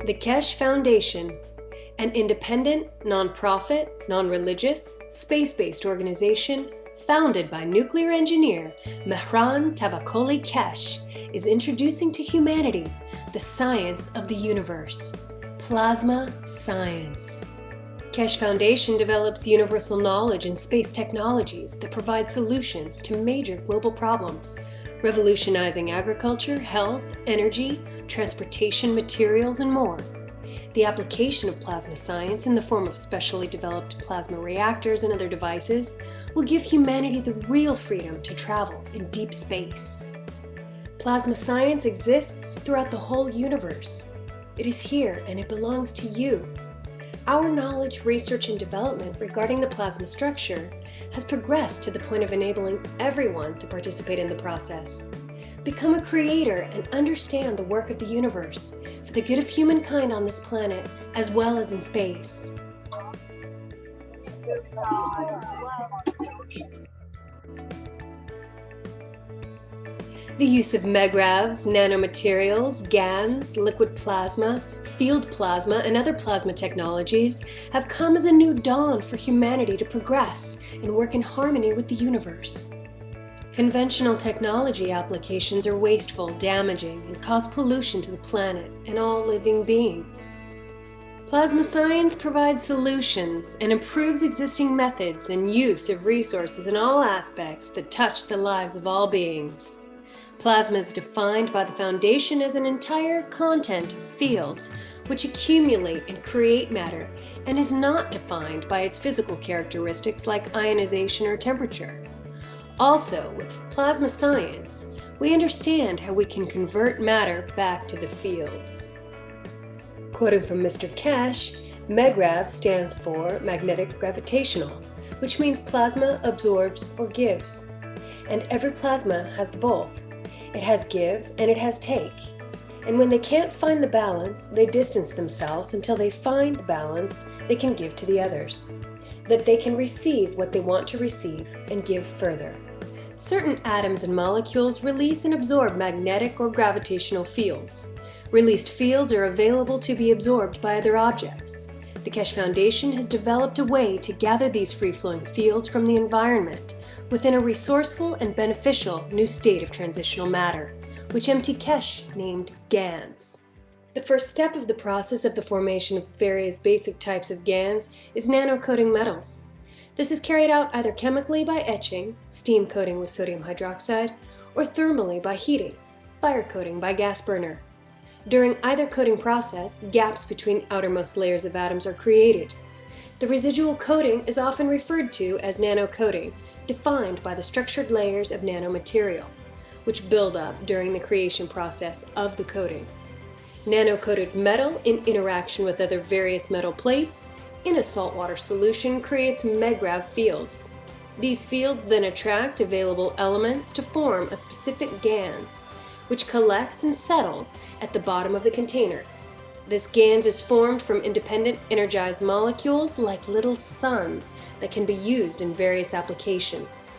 The Keshe Foundation, an independent, non-profit, non-religious, space-based organization founded by nuclear engineer Mehran Tavakoli Keshe, is introducing to humanity the science of the universe, plasma science. Keshe Foundation develops universal knowledge in space technologies that provide solutions to major global problems, revolutionizing agriculture, health, energy, transportation, materials, and more. The application of plasma science in the form of specially developed plasma reactors and other devices will give humanity the real freedom to travel in deep space. Plasma science exists throughout the whole universe. It is here and it belongs to you. Our knowledge, research, and development regarding the plasma structure has progressed to the point of enabling everyone to participate in the process. Become a creator and understand the work of the universe for the good of humankind on this planet as well as in space. The use of megravs, nanomaterials, GANs, liquid plasma, field plasma, and other plasma technologies have come as a new dawn for humanity to progress and work in harmony with the universe. Conventional technology applications are wasteful, damaging, and cause pollution to the planet and all living beings. Plasma science provides solutions and improves existing methods and use of resources in all aspects that touch the lives of all beings. Plasma is defined by the Foundation as an entire content of fields which accumulate and create matter and is not defined by its physical characteristics like ionization or temperature. Also, with plasma science, we understand how we can convert matter back to the fields. Quoting from Mr. Keshe, MEGRAV stands for magnetic gravitational, which means plasma absorbs or gives. And every plasma has the both. It has give and it has take. And when they can't find the balance, they distance themselves until they find the balance they can give to the others. That they can receive what they want to receive and give further. Certain atoms and molecules release and absorb magnetic or gravitational fields. Released fields are available to be absorbed by other objects. The Keshe Foundation has developed a way to gather these free-flowing fields from the environment within a resourceful and beneficial new state of transitional matter, which M.T. Keshe named GANs. The first step of the process of the formation of various basic types of GANs is nano-coating metals. This is carried out either chemically by etching, steam coating with sodium hydroxide, or thermally by heating, fire coating by gas burner. During either coating process, gaps between outermost layers of atoms are created. The residual coating is often referred to as nano-coating, defined by the structured layers of nanomaterial, which build up during the creation process of the coating. Nano-coated metal in interaction with other various metal plates in a saltwater solution creates megrav fields. These fields then attract available elements to form a specific GANs, which collects and settles at the bottom of the container. This GANs is formed from independent energized molecules like little suns that can be used in various applications.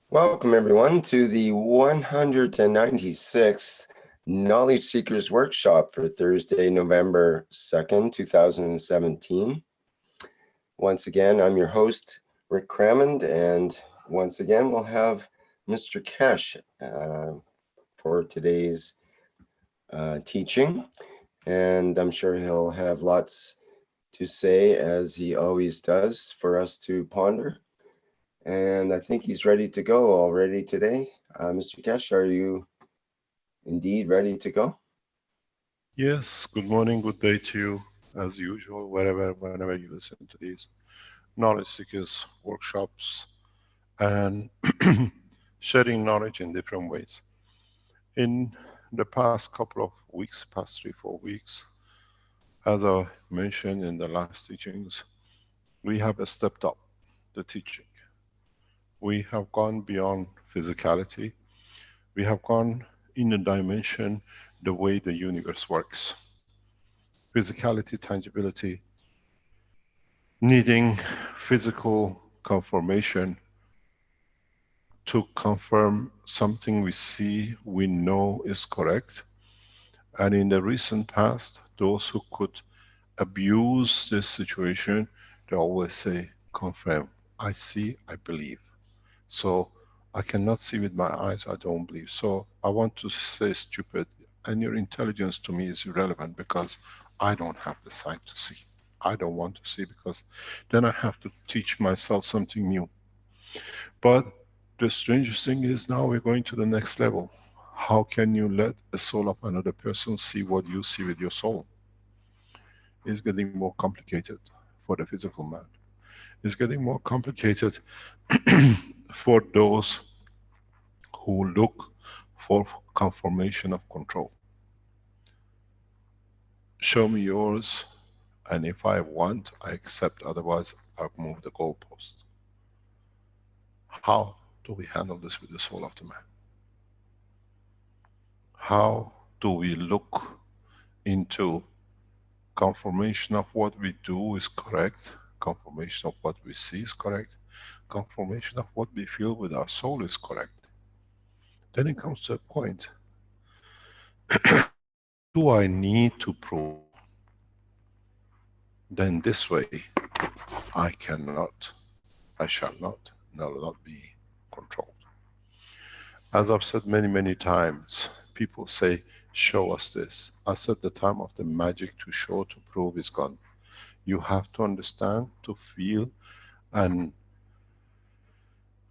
Welcome everyone to the 196th Knowledge Seekers Workshop for Thursday, November 2nd, 2017. Once again, I'm your host, Rick Crammond, and once again, we'll have Mr. Keshe for today's teaching. And I'm sure he'll have lots to say, as he always does, for us to ponder. And I think he's ready to go already today. Mr. Keshe, are you indeed ready to go? Yes, good morning, good day to you, as usual, whenever you listen to these knowledge seekers workshops and sharing knowledge in different ways. In the past couple of weeks, past 3-4 weeks, as I mentioned in the last teachings, we have stepped up the teaching. We have gone beyond physicality. We have gone in a dimension the way the universe works. Physicality, tangibility, needing physical confirmation to confirm something we see, we know is correct. And in the recent past, those who could abuse this situation, they always say, confirm. I see, I believe. So I cannot see with my eyes, I don't believe. So I want to say stupid, and your intelligence to me is irrelevant because I don't have the sight to see. I don't want to see because then I have to teach myself something new. But the strangest thing is now we're going to the next level. How can you let a soul of another person see what you see with your soul? It's getting more complicated for the physical man. It's getting more complicated for those who look for confirmation of control. Show me yours, and if I want, I accept, otherwise I'll move the goalpost. How do we handle this with the soul of the man? How do we look into confirmation of what we do is correct, confirmation of what we see is correct, confirmation of what we feel with our soul is correct? Then it comes to a point, do I need to prove? Then this way, I cannot, I shall not, will not be controlled. As I've said many, many times, people say, show us this. I said the time of the magic to show, to prove is gone. You have to understand, to feel, and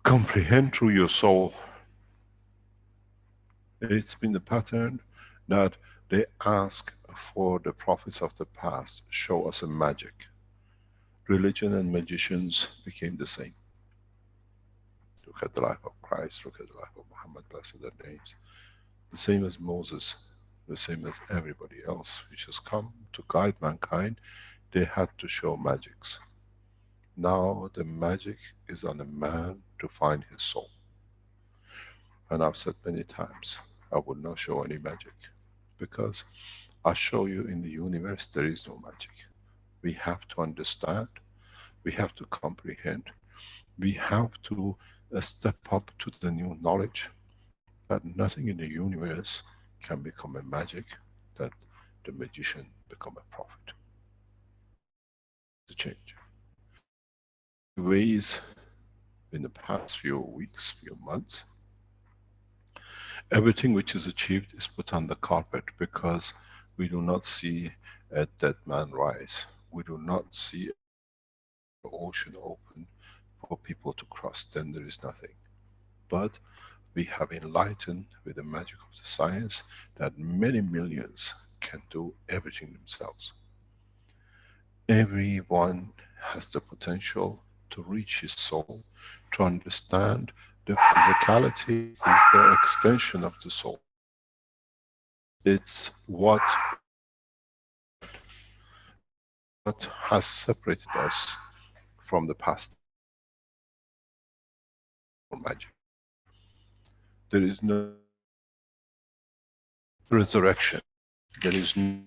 comprehend through your soul. It's been the pattern that they ask for the prophets of the past, show us a magic. Religion and magicians became the same. Look at the life of Christ, look at the life of Muhammad, blessed their names. The same as Moses, the same as everybody else which has come to guide mankind, they had to show magics. Now the magic is on a man to find his soul. And I've said many times, I would not show any magic. Because I show you in the universe there is no magic. We have to understand, we have to comprehend, we have to step up to the new knowledge that nothing in the universe can become a magic, that the magician become a prophet. The change. Many ways in the past few weeks, few months, everything which is achieved is put on the carpet because we do not see a dead man rise. We do not see the ocean open for people to cross, then there is nothing. But we have enlightened with the magic of the science that many millions can do everything themselves. Everyone has the potential to reach his soul, to understand the physicality is the extension of the soul. It's what has separated us from the past or magic. There is no resurrection. There is no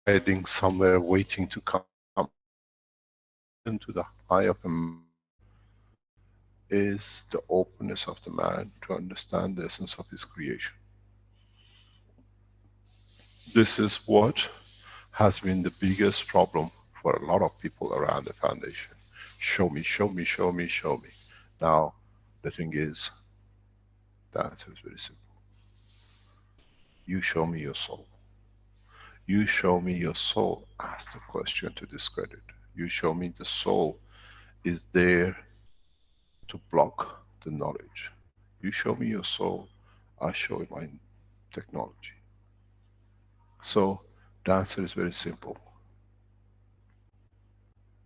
hiding somewhere waiting to come. Into the eye of a man is the openness of the man to understand the essence of his creation. This is what has been the biggest problem for a lot of people around the foundation. Show me, show me, show me, show me. Now, the thing is, the answer is very simple. You show me your soul. You show me your soul, ask the question to discredit. You show me the soul is there to block the knowledge. You show me your soul, I show you my technology. So the answer is very simple.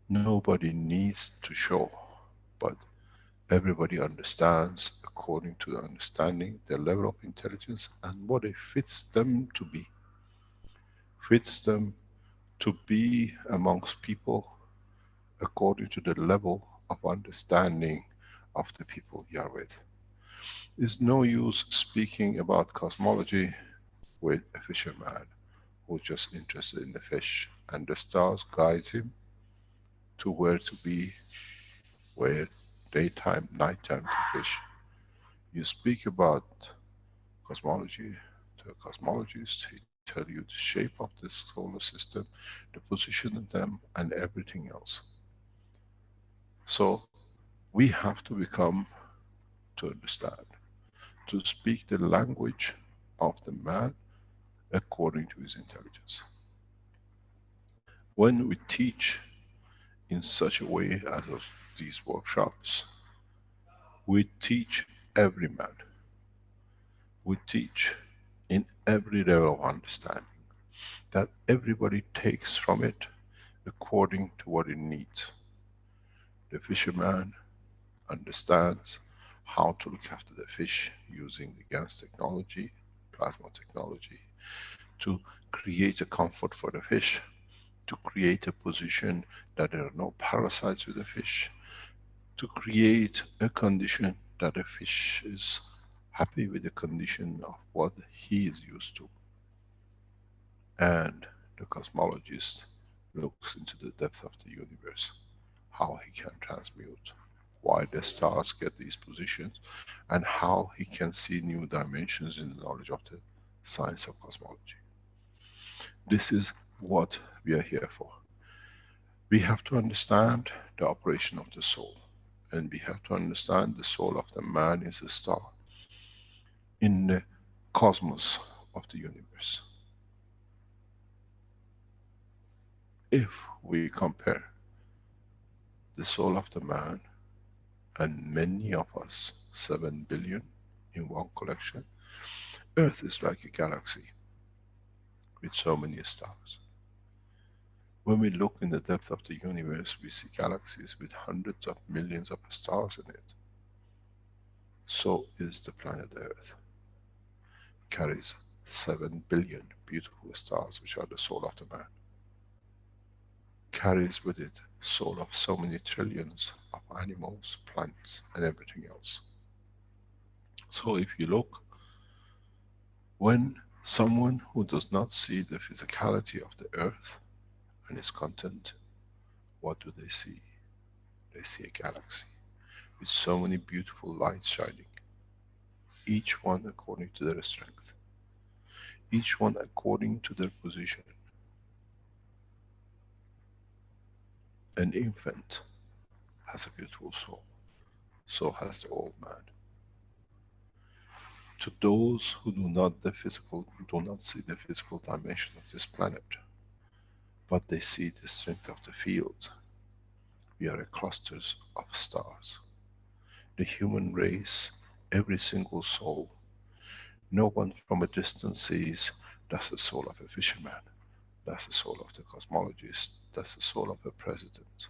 Nobody needs to show, but everybody understands according to the understanding, their level of intelligence, and what it fits them to be. Fits them to be amongst people according to the level of understanding of the people you are with. It's no use speaking about cosmology with a fisherman who's just interested in the fish, and the stars guide him to where to be, where daytime, nighttime to fish. You speak about cosmology to a cosmologist, he tell you the shape of this solar system, the position of them, and everything else. So we have to become, to understand, to speak the language of the man according to his intelligence. When we teach in such a way as of these workshops, we teach every man. We teach in every level of understanding, that everybody takes from it according to what it needs. The fisherman understands how to look after the fish using the GANS technology, plasma technology, to create a comfort for the fish, to create a position that there are no parasites with the fish, to create a condition that the fish is happy with the condition of what he is used to. And the cosmologist looks into the depth of the universe, how he can transmute, why the stars get these positions, and how he can see new dimensions in the knowledge of the science of cosmology. This is what we are here for. We have to understand the operation of the soul, and we have to understand the soul of the man is a star in the cosmos of the universe. If we compare the soul of the man and many of us, 7 billion in one collection, Earth is like a galaxy with so many stars. When we look in the depth of the universe, we see galaxies with hundreds of millions of stars in it. So is the planet Earth. Carries 7 billion beautiful stars, which are the soul of the man. Carries with it soul of so many trillions of animals, plants, and everything else. So if you look, when someone who does not see the physicality of the earth and its content, what do they see? They see a galaxy with so many beautiful lights shining, each one according to their strength, each one according to their position. An infant has a beautiful soul, so has the old man. To those who do not see the physical dimension of this planet, but they see the strength of the field, we are a clusters of stars. The human race, every single soul, no one from a distance sees that's the soul of a fisherman, that's the soul of the cosmologist, that's the soul of a president.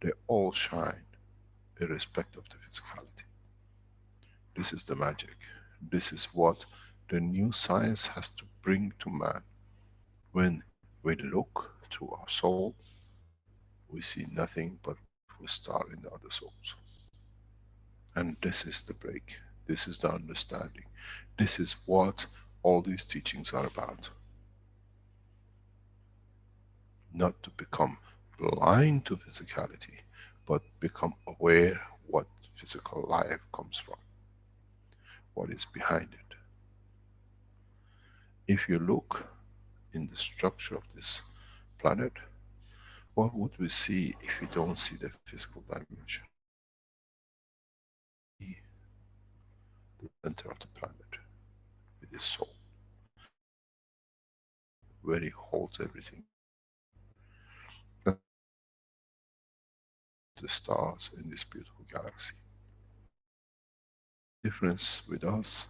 They all shine irrespective of the physicality. This is the magic. This is what the new science has to bring to man. When we look through our soul, we see nothing but beautiful star in the other souls. And this is the break. This is the understanding. This is what all these teachings are about. Not to become blind to physicality, but become aware what physical life comes from, what is behind it. If you look in the structure of this planet, what would we see if we don't see the physical dimension? The center of the planet with his soul, where he holds everything. The stars in this beautiful galaxy. Difference with us,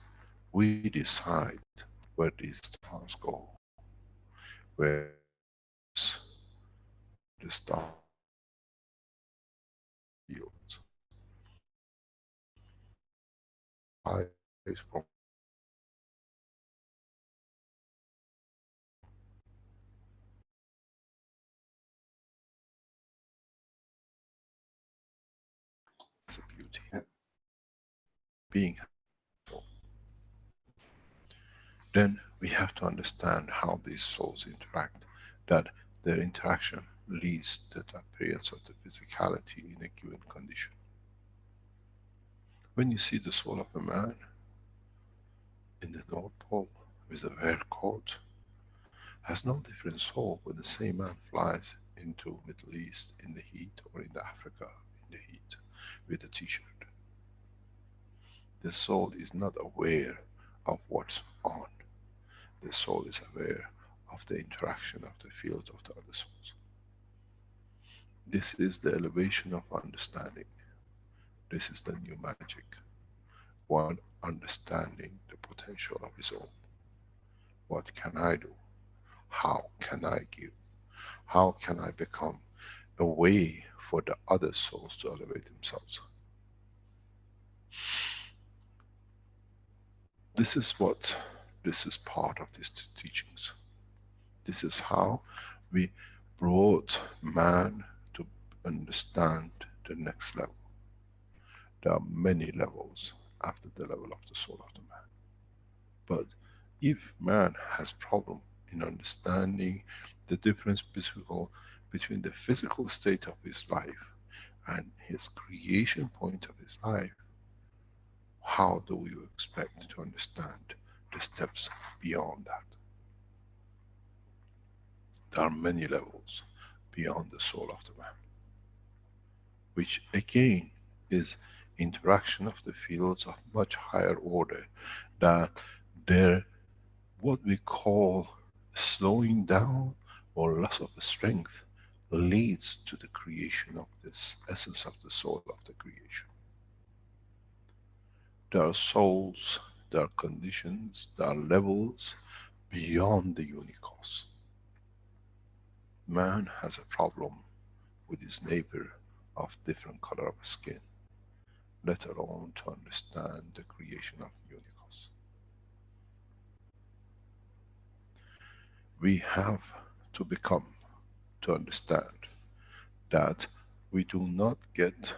we decide where these stars go, where the star fields. I from the beauty. Being soul. Then we have to understand how these souls interact, that their interaction leads to the appearance of the physicality in a given condition. When you see the soul of a man in the North Pole with a rare coat, has no different soul when the same man flies into Middle East in the heat, or in the Africa in the heat with a t-shirt. The soul is not aware of what's on. The soul is aware of the interaction of the fields of the other souls. This is the elevation of understanding. This is the new magic. One understanding the potential of his own. What can I do? How can I give? How can I become a way for the other souls to elevate themselves? This is what, this is part of these teachings. This is how we brought man to understand the next level. There are many levels after the level of the soul of the man. But if man has problem in understanding the difference between the physical state of his life and his creation point of his life, how do you expect to understand the steps beyond that? There are many levels beyond the soul of the man, which again is interaction of the fields of much higher order, that their, what we call slowing down or loss of strength, leads to the creation of this essence of the soul of the creation. There are souls, there are conditions, there are levels beyond the unicos. Man has a problem with his neighbor of different color of skin, let alone to understand the creation of unicos. We have to become, to understand that we do not get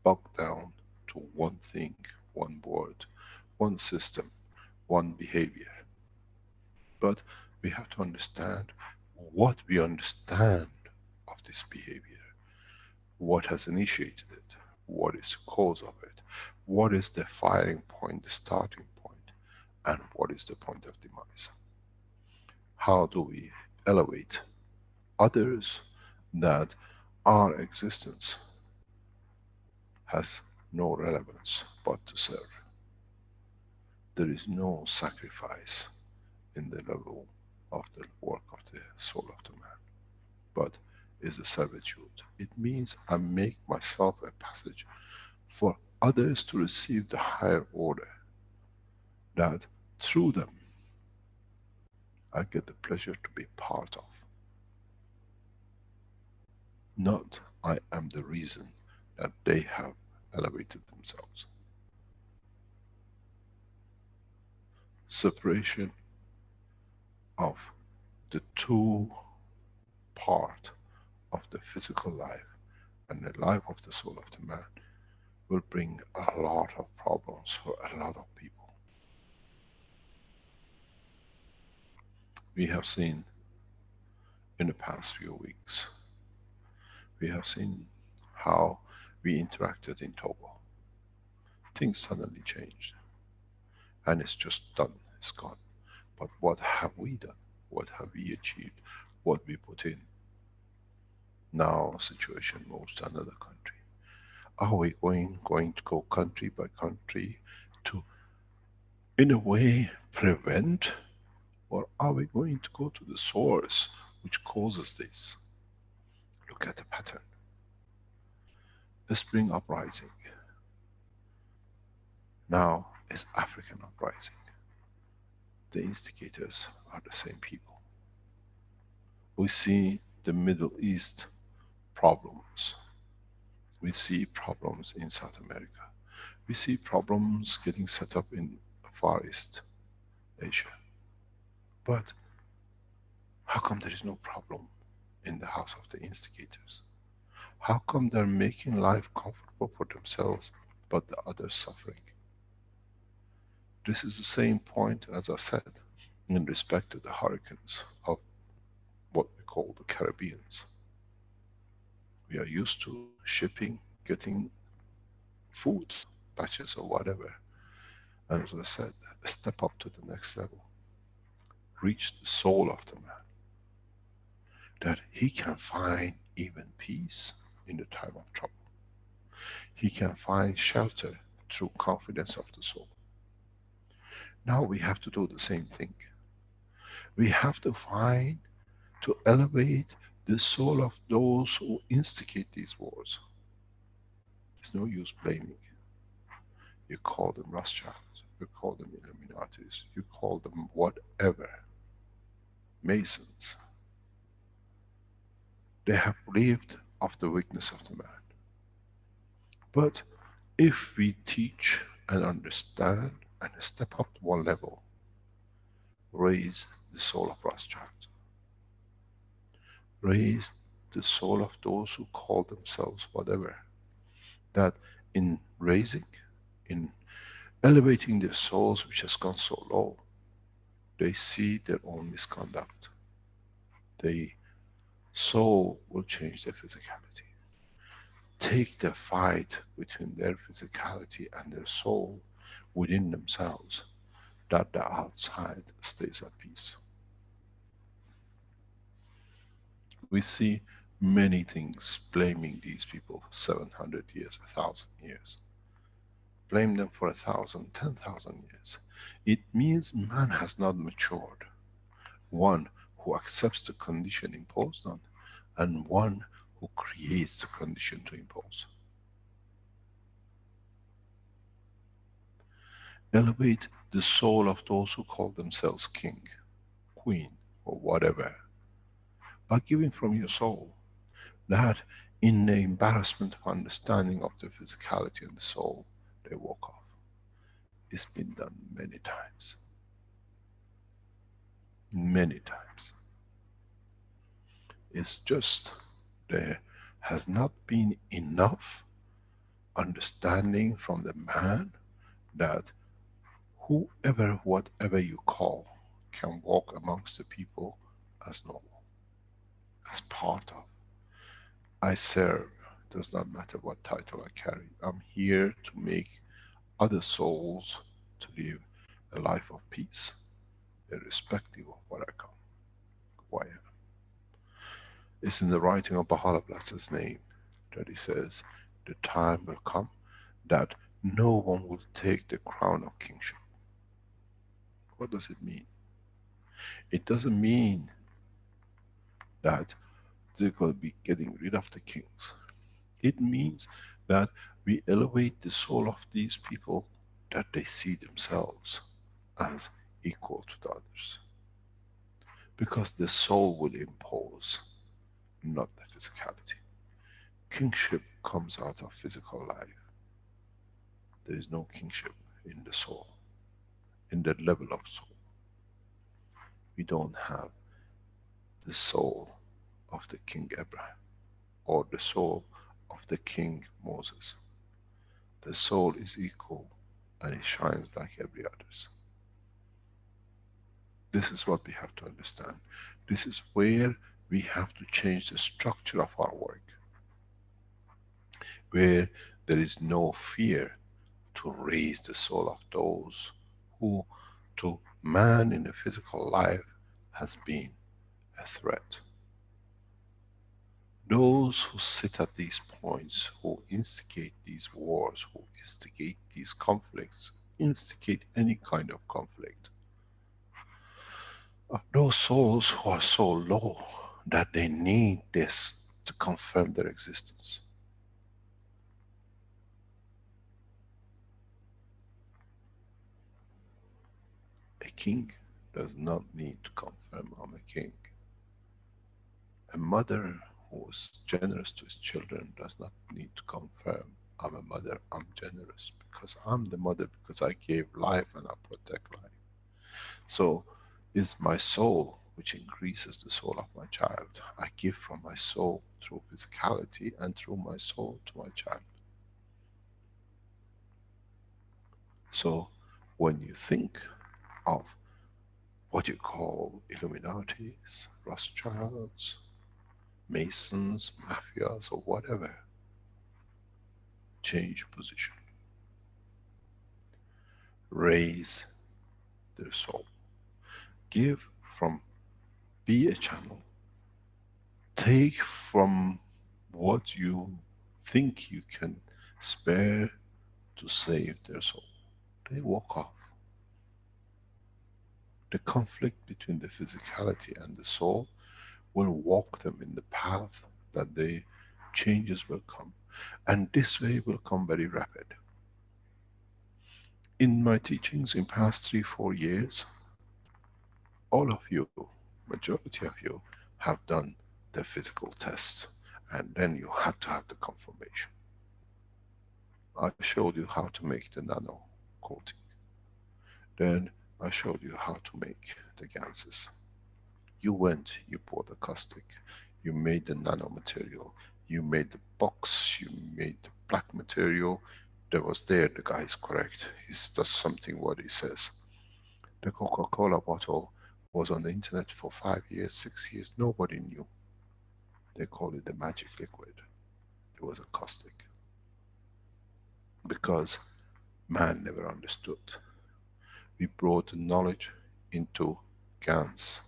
bogged down to one thing, one word, one system, one behavior. But we have to understand what we understand of this behavior, what has initiated it, what is the cause of it, what is the firing point, the starting point, and what is the point of demise. How do we elevate others that our existence has no relevance but to serve. There is no sacrifice in the level of the work of the soul of the man, but is a servitude. It means I make myself a passage for others to receive the higher order, that through them I get the pleasure to be part of. Not I am the reason that they have elevated themselves. Separation of the two part of the physical life and the life of the soul of the man will bring a lot of problems for a lot of people. We have seen in the past few weeks, we have seen how we interacted in Togo. Things suddenly changed and it's just done, it's gone. But what have we done? What have we achieved? What we put in? Now situation moves to another country. Are we going to go country by country to, in a way, prevent? Or are we going to go to the source which causes this? Look at the pattern. The spring uprising. Now is African uprising. The instigators are the same people. We see the Middle East problems. We see problems in South America. We see problems getting set up in Far East Asia. But how come there is no problem in the house of the instigators? How come they're making life comfortable for themselves, but the others suffering? This is the same point as I said in respect to the hurricanes of what we call the Caribbeans. We are used to shipping, getting food, patches or whatever. And as I said, step up to the next level. Reach the soul of the man. That he can find even peace in the time of trouble. He can find shelter through confidence of the soul. Now we have to do the same thing. We have to find, to elevate the soul of those who instigate these wars. It's no use blaming. You call them Rothschilds, you call them Illuminatis, you call them whatever, Masons. They have lived of the weakness of the man. But if we teach and understand and step up to one level, raise the soul of Rothschild, raise the soul of those who call themselves whatever, that in raising, in elevating their souls which has gone so low, they see their own misconduct. The soul will change their physicality. Take the fight between their physicality and their soul within themselves, that the outside stays at peace. We see many things blaming these people 700 years, 1,000 years. Blame them for 1,000, 10,000 years. It means man has not matured. One who accepts the condition imposed on, and one who creates the condition to impose. Elevate the soul of those who call themselves king, queen, or whatever, by giving from your soul, that in the embarrassment of understanding of the physicality and the soul, they walk off. It's been done many times. Many times. It's just there has not been enough understanding from the man that whoever, whatever you call, can walk amongst the people as normal, as part of. I serve, does not matter what title I carry. I'm here to make other souls to live a life of peace, irrespective of what I come, who I am. It's in the writing of Baha'u'llah Blessed's name that he says, the time will come that no one will take the crown of kingship. What does it mean? It doesn't mean that they're going to be getting rid of the kings. It means that we elevate the soul of these people, that they see themselves as equal to the others. Because the soul will impose, not the physicality. Kingship comes out of physical life. There is no kingship in the soul, in that level of soul. We don't have the soul of the King Abraham, or the soul of the King Moses. The soul is equal and it shines like every others. This is what we have to understand. This is where we have to change the structure of our work. Where there is no fear to raise the soul of those who to man in the physical life has been a threat. Those who sit at these points, who instigate these wars, who instigate these conflicts, instigate any kind of conflict, are those souls who are so low that they need this to confirm their existence. A king does not need to confirm I'm a king. A mother who is generous to his children does not need to confirm I'm a mother, I'm generous, because I'm the mother, because I gave life and I protect life. So it's my soul which increases the soul of my child. I give from my soul through physicality and through my soul to my child. So when you think of what you call Illuminatis, Rothschilds, Masons, Mafias, or whatever, change position, raise their soul, give from, be a channel, take from what you think you can spare to save their soul. They walk off. The conflict between the physicality and the soul will walk them in the path that the changes will come. And this way will come very rapid. In my teachings in past 3-4 years, all of you, majority of you, have done the physical test, and then you had to have the confirmation. I showed you how to make the nano coating. Then I showed you how to make the ganses. You went, you bought a caustic, you made the nano material, you made the box, you made the black material. That was there, the guy is correct. He does something what he says. The Coca-Cola bottle was on the internet for 5 years, 6 years, nobody knew. They called it the magic liquid. It was a caustic. Because man never understood. We brought the knowledge into GANs.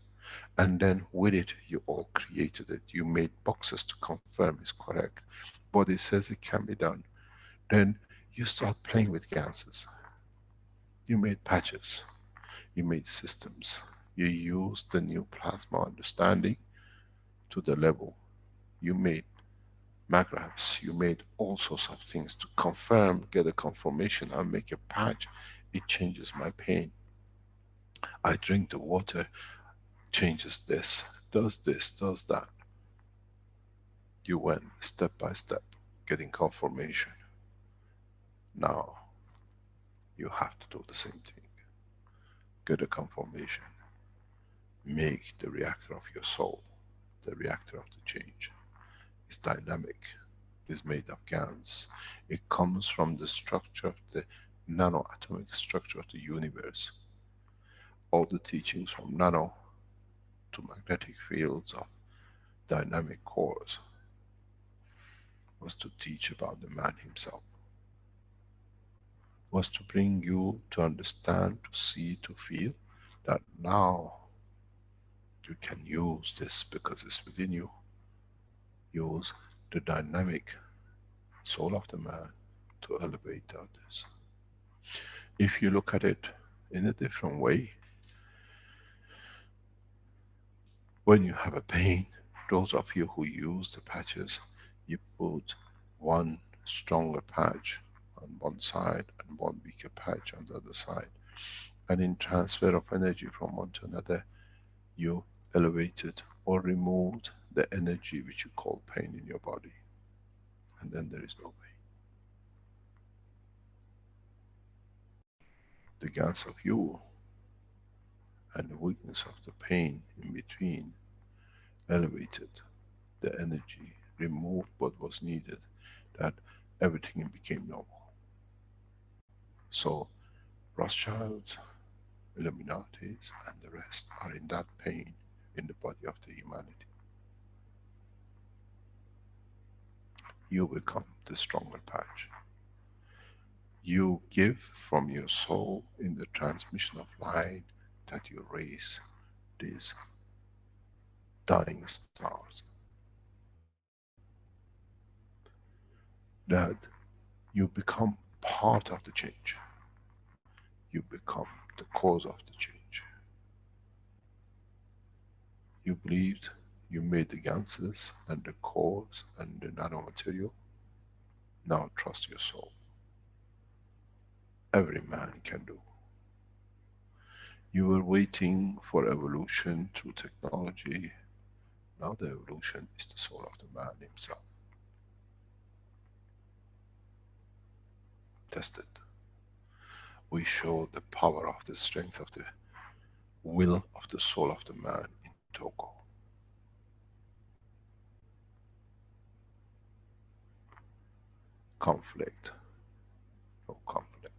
And then with it, you all created it. You made boxes to confirm it's correct. Body says it can be done. Then you start playing with ganses. You made patches. You made systems. You used the new plasma understanding to the level. You made magraphs. You made all sorts of things to confirm, get a confirmation. I make a patch. It changes my pain. I drink the water, changes this, does that. You went step by step, getting confirmation. Now, you have to do the same thing. Get a confirmation. Make the reactor of your soul, the reactor of the change. It's dynamic, it's made of GANs. It comes from the structure of the nano-atomic structure of the universe. All the teachings from nano to magnetic fields of dynamic cores was to teach about the man himself. Was to bring you to understand, to see, to feel that now you can use this because it's within you. Use the dynamic soul of the man to elevate others. If you look at it in a different way, when you have a pain, those of you who use the patches, you put one stronger patch on one side and one weaker patch on the other side. And in transfer of energy from one to another, you elevated or removed the energy which you call pain in your body. And then there is no pain. The gans of you and the weakness of the pain in between elevated the energy, removed what was needed, that everything became normal. So Rothschilds, Illuminatis and the rest are in that pain in the body of the humanity. You become the stronger patch. You give from your soul in the transmission of light that you raise these dying stars. That you become part of the change. You become the cause of the change. You believed, you made the ganses and the cores and the nano-material. Now trust your soul. Every man can do. You were waiting for evolution through technology. Now the evolution is the soul of the man himself. Test it. We show the power of the strength of the will of the soul of the man in Togo. Conflict. No conflict.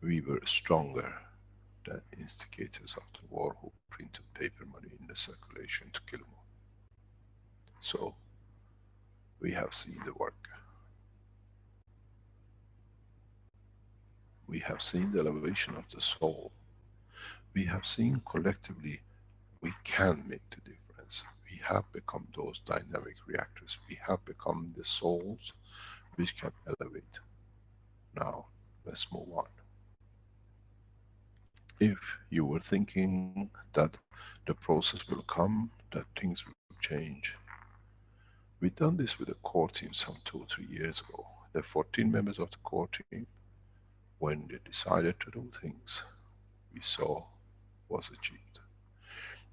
We were stronger the instigators of the war who printed paper money in the circulation to kill more. So we have seen the work. We have seen the elevation of the soul. We have seen collectively we can make the difference. We have become those dynamic reactors. We have become the souls which can elevate. Now, let's move on. If you were thinking that the process will come, that things will change, we done this with the core team some 2 or 3 years ago. The 14 members of the core team, when they decided to do things, we saw was achieved.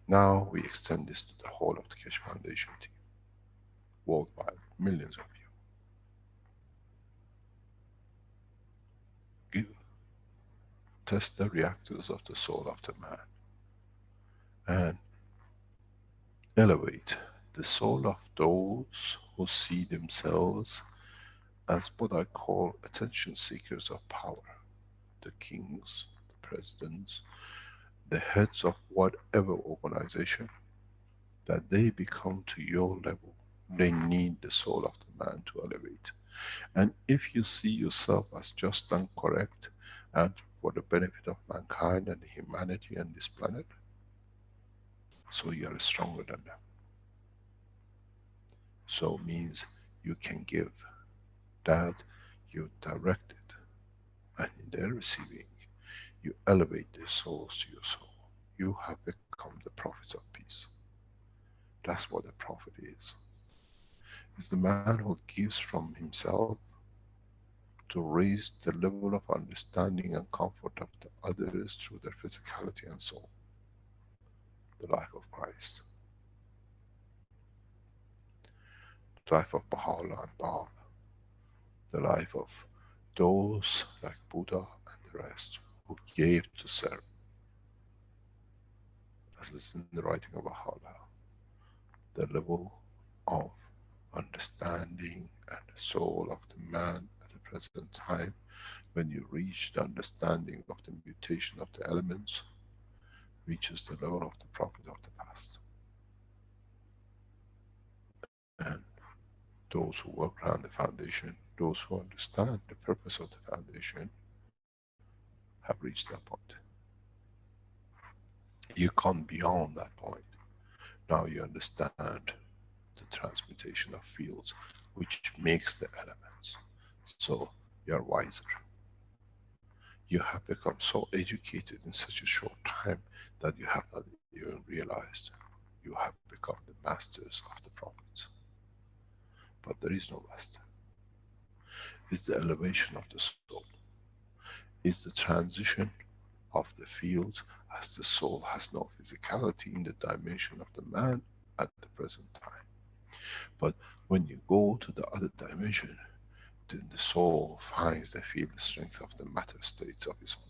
Now we extend this to the whole of the Keshe Foundation team, worldwide, millions of you. Give, test the reactors of the soul of the man, and elevate the soul of those who see themselves as what I call attention seekers of power. The kings, the presidents, the heads of whatever organization, that they become to your level. They need the soul of the man to elevate. And if you see yourself as just and correct and for the benefit of mankind and humanity and this planet, so you are stronger than them. So means you can give that, you direct it, and in their receiving, you elevate their souls to your soul. You have become the prophets of peace. That's what a prophet is. It's the man who gives from himself to raise the level of understanding and comfort of the others through their physicality and soul. The life of Christ. The life of Baha'u'llah and Bab. The life of those like Buddha and the rest who gave to serve. As is in the writing of Baha'u'llah. The level of understanding and the soul of the man at the present time, when you reach the understanding of the mutation of the elements, reaches the level of the prophet of the past. And those who work around the foundation, those who understand the purpose of the foundation, have reached that point. You come beyond that point. Now you understand the transmutation of fields, which makes the elements. So you are wiser. You have become so educated in such a short time that you have not even realized. You have become the masters of the prophets. But there is no master. It's the elevation of the soul. It's the transition of the fields, as the soul has no physicality in the dimension of the man at the present time. But when you go to the other dimension, then the soul finds the field strength of the matter states of its own.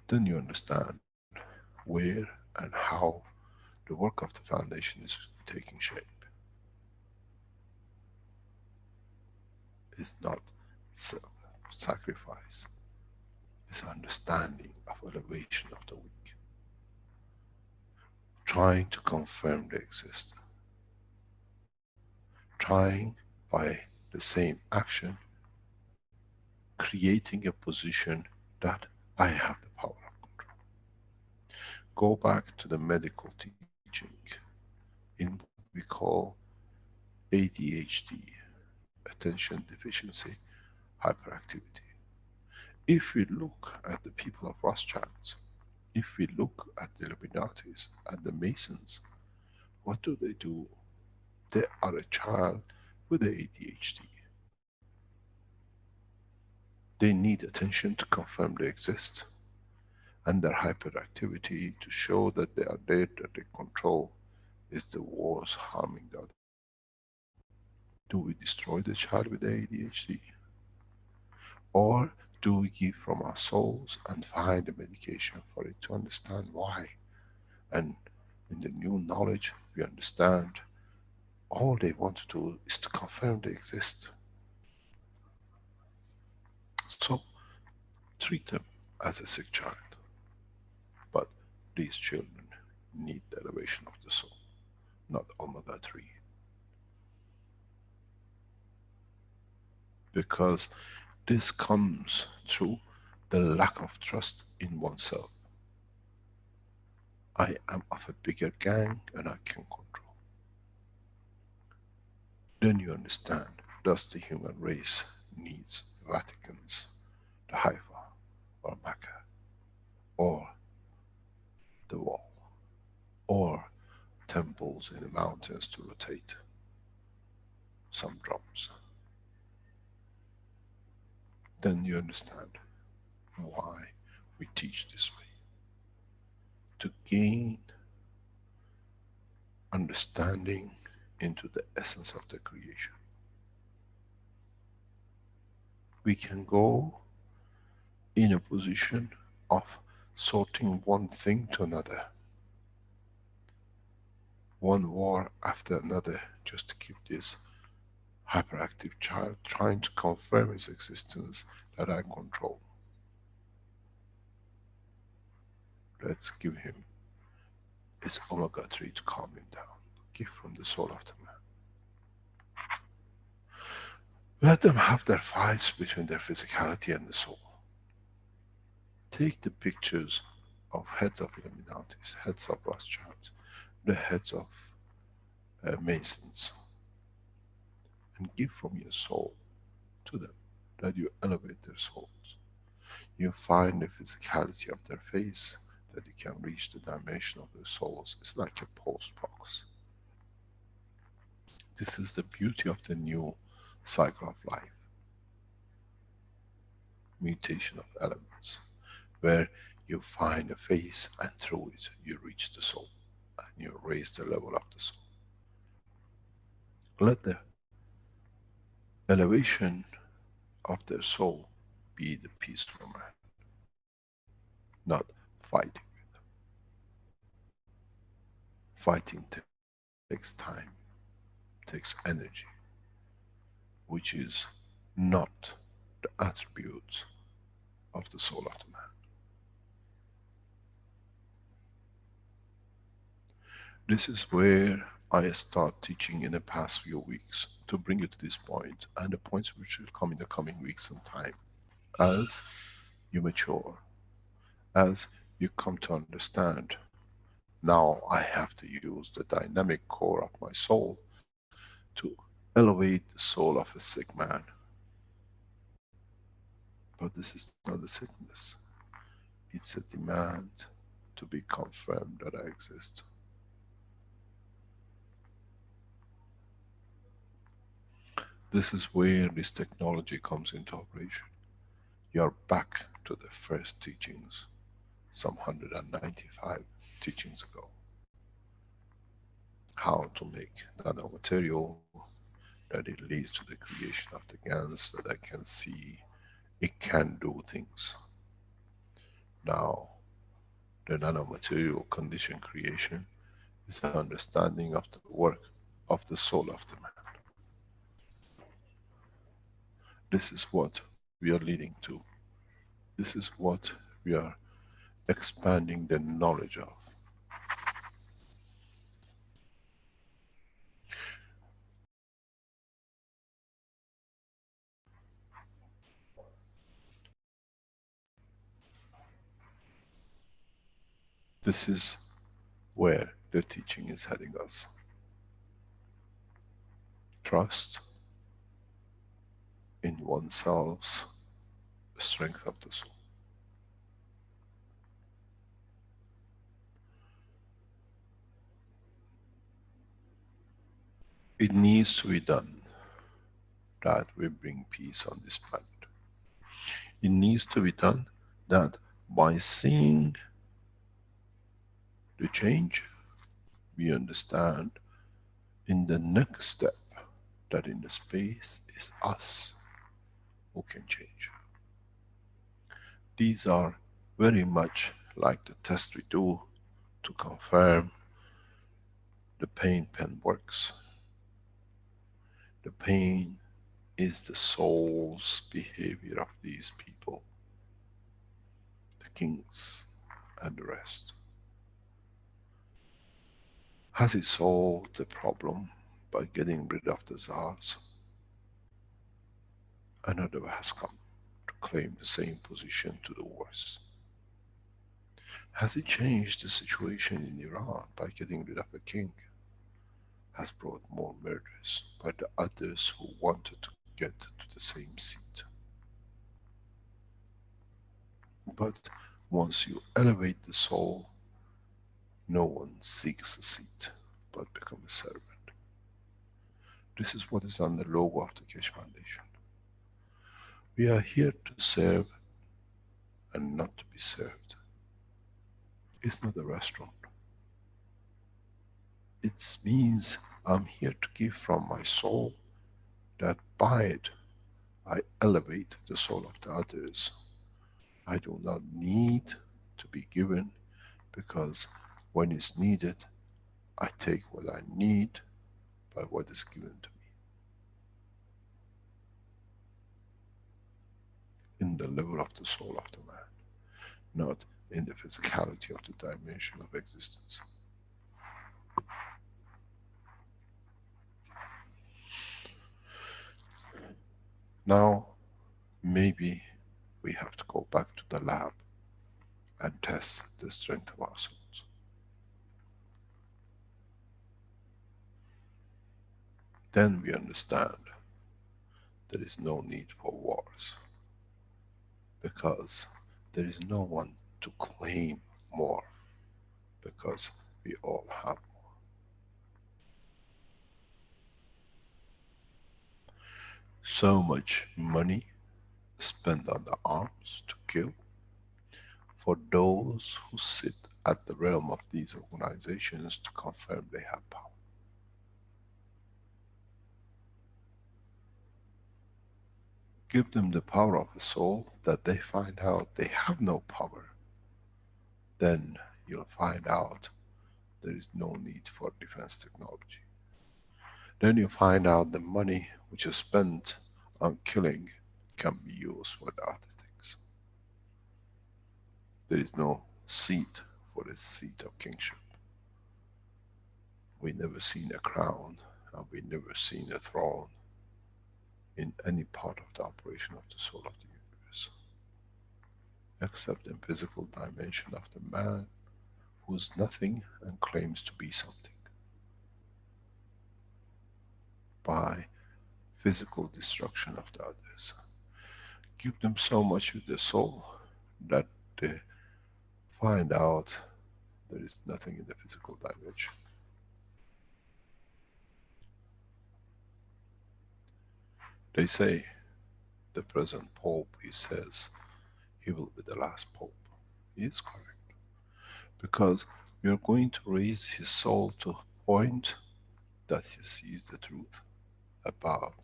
Then you understand where and how the work of the foundation is taking shape. It's not sacrifice, it's understanding of elevation of the weak. Trying to confirm they exist. Trying by the same action, creating a position that I have the power of control. Go back to the medical teaching in what we call ADHD, attention deficiency hyperactivity. If we look at the people of Rothschilds, if we look at the Illuminatis, at the Masons, what do? They are a child with ADHD. They need attention to confirm they exist, and their hyperactivity to show that they are there, that they control, is the worst harming the other. Do we destroy the child with ADHD? Or do we give from our souls and find a medication for it to understand why? And in the new knowledge, we understand all they want to do is to confirm they exist. So treat them as a sick child. But these children need the elevation of the soul, not omega 3. Because this comes through the lack of trust in oneself. I am of a bigger gang and I can control. Then you understand, does the human race needs Vaticans, the Haifa, or Mecca, or the wall, or temples in the mountains to rotate some drums. Then you understand why we teach this way. To gain understanding into the essence of the creation. We can go in a position of sorting one thing to another, one war after another, just to keep this hyperactive child trying to confirm his existence that I control. Let's give him his omega 3 to calm him down. Give from the soul of the man. Let them have their fights between their physicality and the soul. Take the pictures of heads of Illuminatis, heads of Rothschilds, the heads of Masons, and give from your soul to them, that you elevate their souls. You find the physicality of their face, that you can reach the dimension of their souls. It's like a post box. This is the beauty of the new cycle of life. Mutation of elements, where you find a face and through it you reach the soul and you raise the level of the soul. Let the elevation of their soul be the peaceful man, not fighting with them. Fighting takes time, takes energy, which is not the attributes of the soul of the man. This is where I start teaching in the past few weeks to bring you to this point, and the points which will come in the coming weeks and time. As you mature, as you come to understand, now I have to use the dynamic core of my soul to elevate the soul of a sick man. But this is not a sickness, it's a demand to be confirmed that I exist. This is where this technology comes into operation. You are back to the first teachings, some 195 teachings ago. How to make nanomaterial, that it leads to the creation of the GANs, that I can see it can do things. Now, the nanomaterial condition creation is the understanding of the work of the soul of the man. This is what we are leading to. This is what we are expanding the knowledge of. This is where the teaching is heading us. Trust in oneself's strength of the soul. It needs to be done that we bring peace on this planet. It needs to be done that by seeing the change, we understand in the next step that in the space is us who can change. These are very much like the test we do to confirm the pain pen works. The pain is the soul's behavior of these people, the kings and the rest. Has it solved the problem by getting rid of the Tsars? Another has come to claim the same position to the worse. Has it changed the situation in Iran by getting rid of a king? Has brought more murders by the others who wanted to get to the same seat. But once you elevate the soul, no one seeks a seat, but become a servant. This is what is on the logo of the Keshe Foundation. We are here to serve and not to be served. It's not a restaurant. It means I'm here to give from my soul, that by it I elevate the soul of the others. I do not need to be given, because when it's needed, I take what I need by what is given to me. In the level of the soul of the man, not in the physicality of the dimension of existence. Now, maybe we have to go back to the lab and test the strength of our souls. Then we understand there is no need for wars, because there is no one to claim more, because we all have more. So much money spent on the arms to kill, for those who sit at the realm of these organizations to confirm they have power. Give them the power of a soul that they find out they have no power. Then you'll find out there is no need for defense technology. Then you find out the money which is spent on killing can be used for the other things. There is no seat for the seat of kingship. We never seen a crown, and we never seen a throne in any part of the operation of the soul of the universe, except in physical dimension of the man who's nothing and claims to be something, by physical destruction of the others. Give them so much with the soul that they find out there is nothing in the physical dimension. They say the present Pope, he says, he will be the last Pope. He is correct. Because we are going to raise his soul to a point that he sees the truth about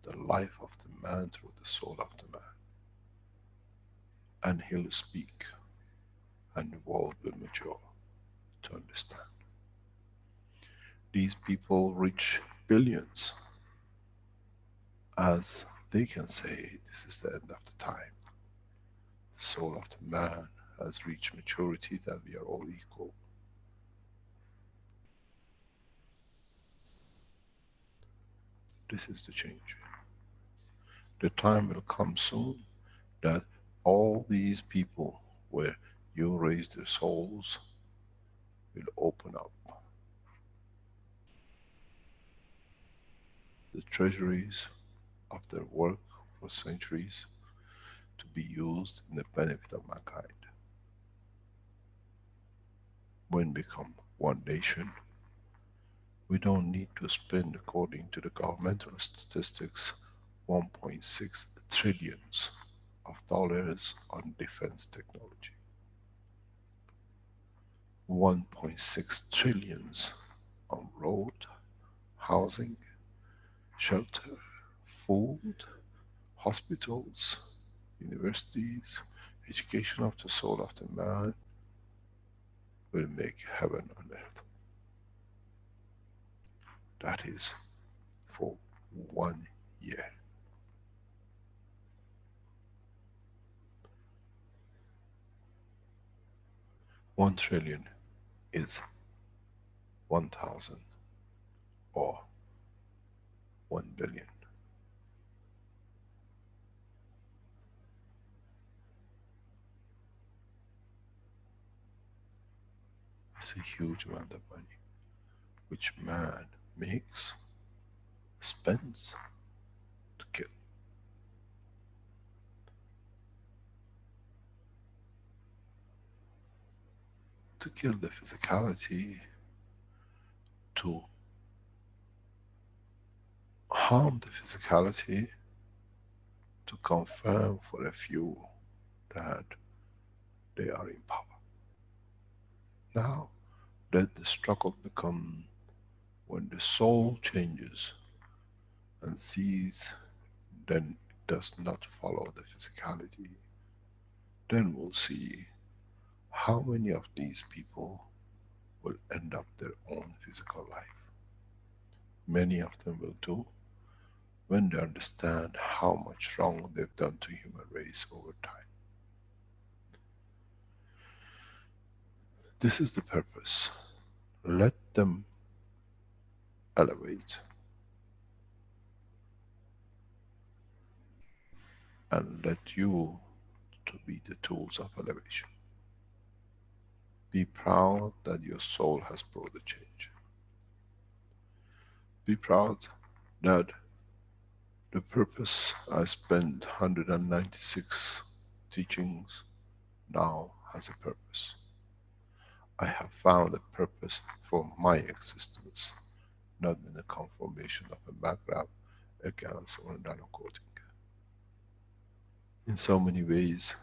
the life of the man through the soul of the man. And he'll speak, and the world will mature to understand. These people reach billions, as they can say this is the end of the time. The soul of the man has reached maturity, that we are all equal. This is the change. The time will come soon that all these people where you raise their souls will open up. The treasuries of their work for centuries to be used in the benefit of mankind. When we become one nation, we don't need to spend, according to the governmental statistics, 1.6 trillions of dollars on defense technology. 1.6 trillions on road, housing, shelter, food, hospitals, universities, education of the soul of the man will make heaven on earth. That is for 1 year. 1 trillion is 1,000 or 1 billion. It's a huge amount of money which man makes, spends to kill. To kill the physicality, to harm the physicality, to confirm for a few that they are in power. Now, let the struggle become when the soul changes and sees, then it does not follow the physicality, then we'll see how many of these people will end up their own physical life. Many of them will do when they understand how much wrong they've done to human race over time. This is the purpose. Let them elevate and let you to be the tools of elevation. Be proud that your soul has brought the change. Be proud that the purpose I spent 196 teachings now has a purpose. I have found a purpose for my existence, not in the conformation of a background, a gas or a nano coating. In so many ways,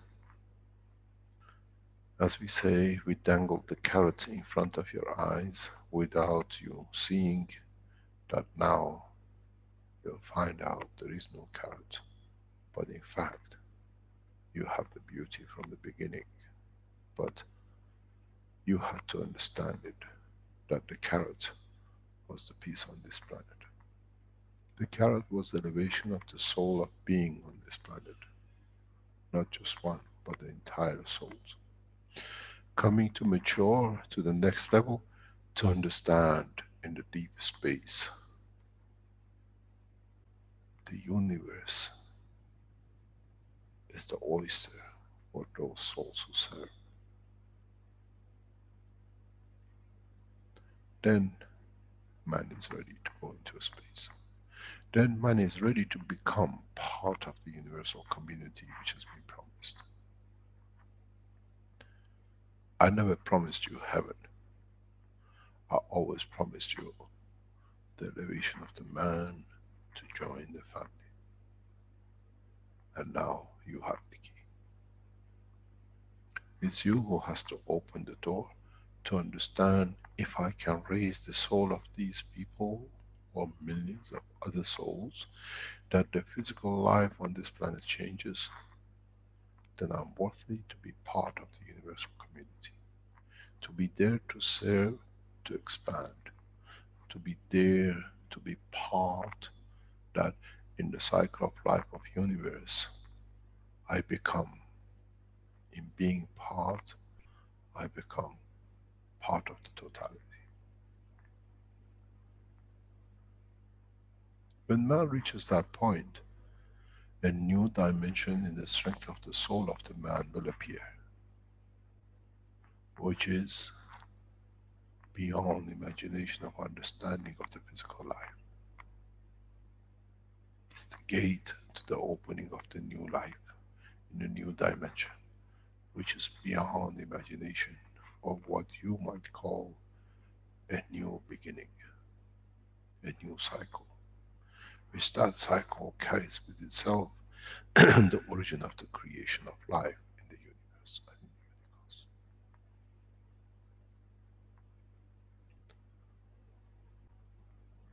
as we say, we dangle the carrot in front of your eyes without you seeing that now you'll find out there is no carrot, but in fact, you have the beauty from the beginning. But you had to understand it, that the carrot was the peace on this planet. The carrot was the elevation of the soul of being on this planet. Not just one, but the entire souls. Coming to mature to the next level, to understand in the deep space, the universe is the oyster for those souls who serve. Then man is ready to go into space. Then man is ready to become part of the universal community which has been promised. I never promised you heaven. I always promised you the elevation of the man to join the family. And now you have the key. It's you who has to open the door to understand, if I can raise the soul of these people or millions of other souls, that the physical life on this planet changes, then I'm worthy to be part of the universal community. To be there to serve, to expand, to be there, to be part, that in the cycle of life of universe, I become, in being part, I become part of the totality. When man reaches that point, a new dimension in the strength of the soul of the man will appear, which is beyond imagination of understanding of the physical life. It's the gate to the opening of the new life, in a new dimension, which is beyond imagination of what you might call a new beginning, a new cycle, which that cycle carries with itself the origin of the creation of life in the universe and in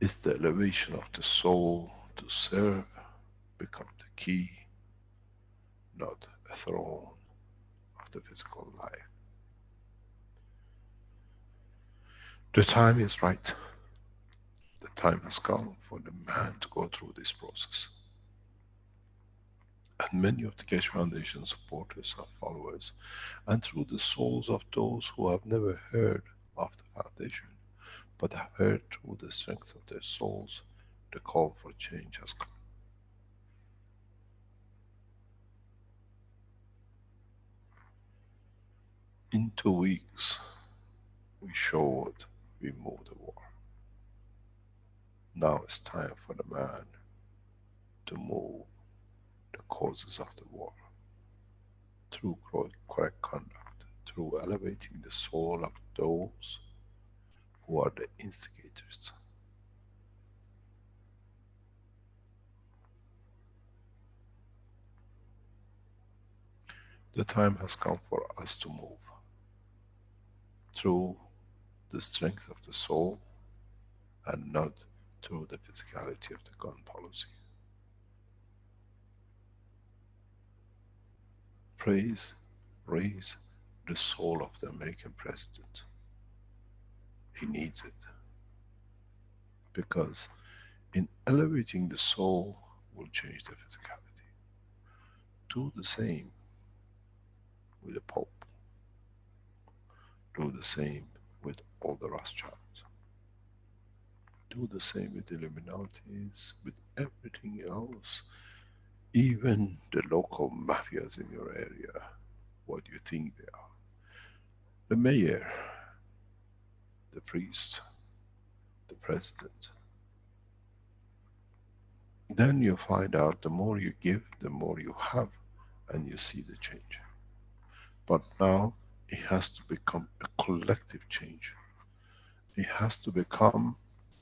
the universe. It's the elevation of the soul to serve become the key, not a throne of the physical life. The time is right. The time has come for the man to go through this process. And many of the Keshe Foundation supporters are followers. And through the souls of those who have never heard of the Foundation, but have heard through the strength of their souls, the call for change has come. In 2 weeks, we showed we moved the war. Now it's time for the man to move the causes of the war through correct conduct, through elevating the soul of those who are the instigators. The time has come for us to move through the strength of the soul and not through the physicality of the gun policy. Praise, raise the soul of the American president. He needs it, because in elevating the soul will change the physicality. Do the same with the Pope. Do the same with all the Rothschilds. Do the same with the Illuminatis, with everything else. Even the local mafias in your area, what do you think they are? The mayor, the priest, the president. Then you find out the more you give, the more you have, and you see the change. But now it has to become a collective change. It has to become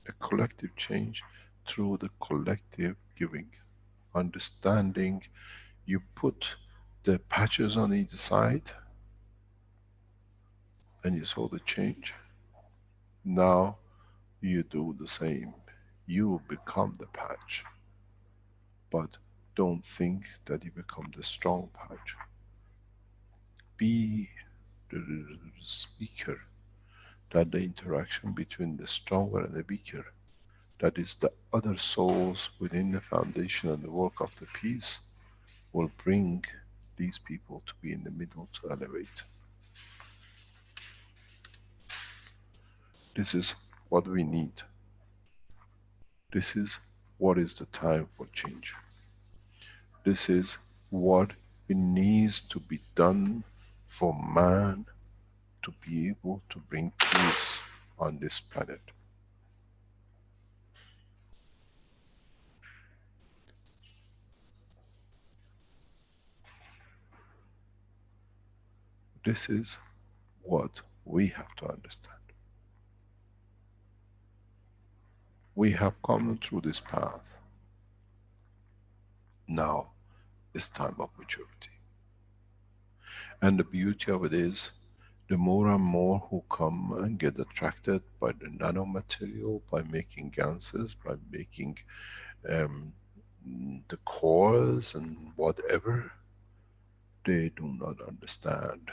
a collective change through the collective giving. Understanding, you put the patches on either side and you saw the change. Now you do the same. You become the patch. But don't think that you become the strong patch. Be the speaker, that the interaction between the stronger and the weaker, that is the other souls within the foundation and the work of the peace, will bring these people to be in the middle to elevate. This is what we need. This is what is the time for change. This is what it needs to be done for man to be able to bring peace on this planet. This is what we have to understand. We have come through this path. Now it's time of maturity. And the beauty of it is, the more and more who come and get attracted by the nanomaterial, by making ganses, by making um, the cores and whatever, they do not understand.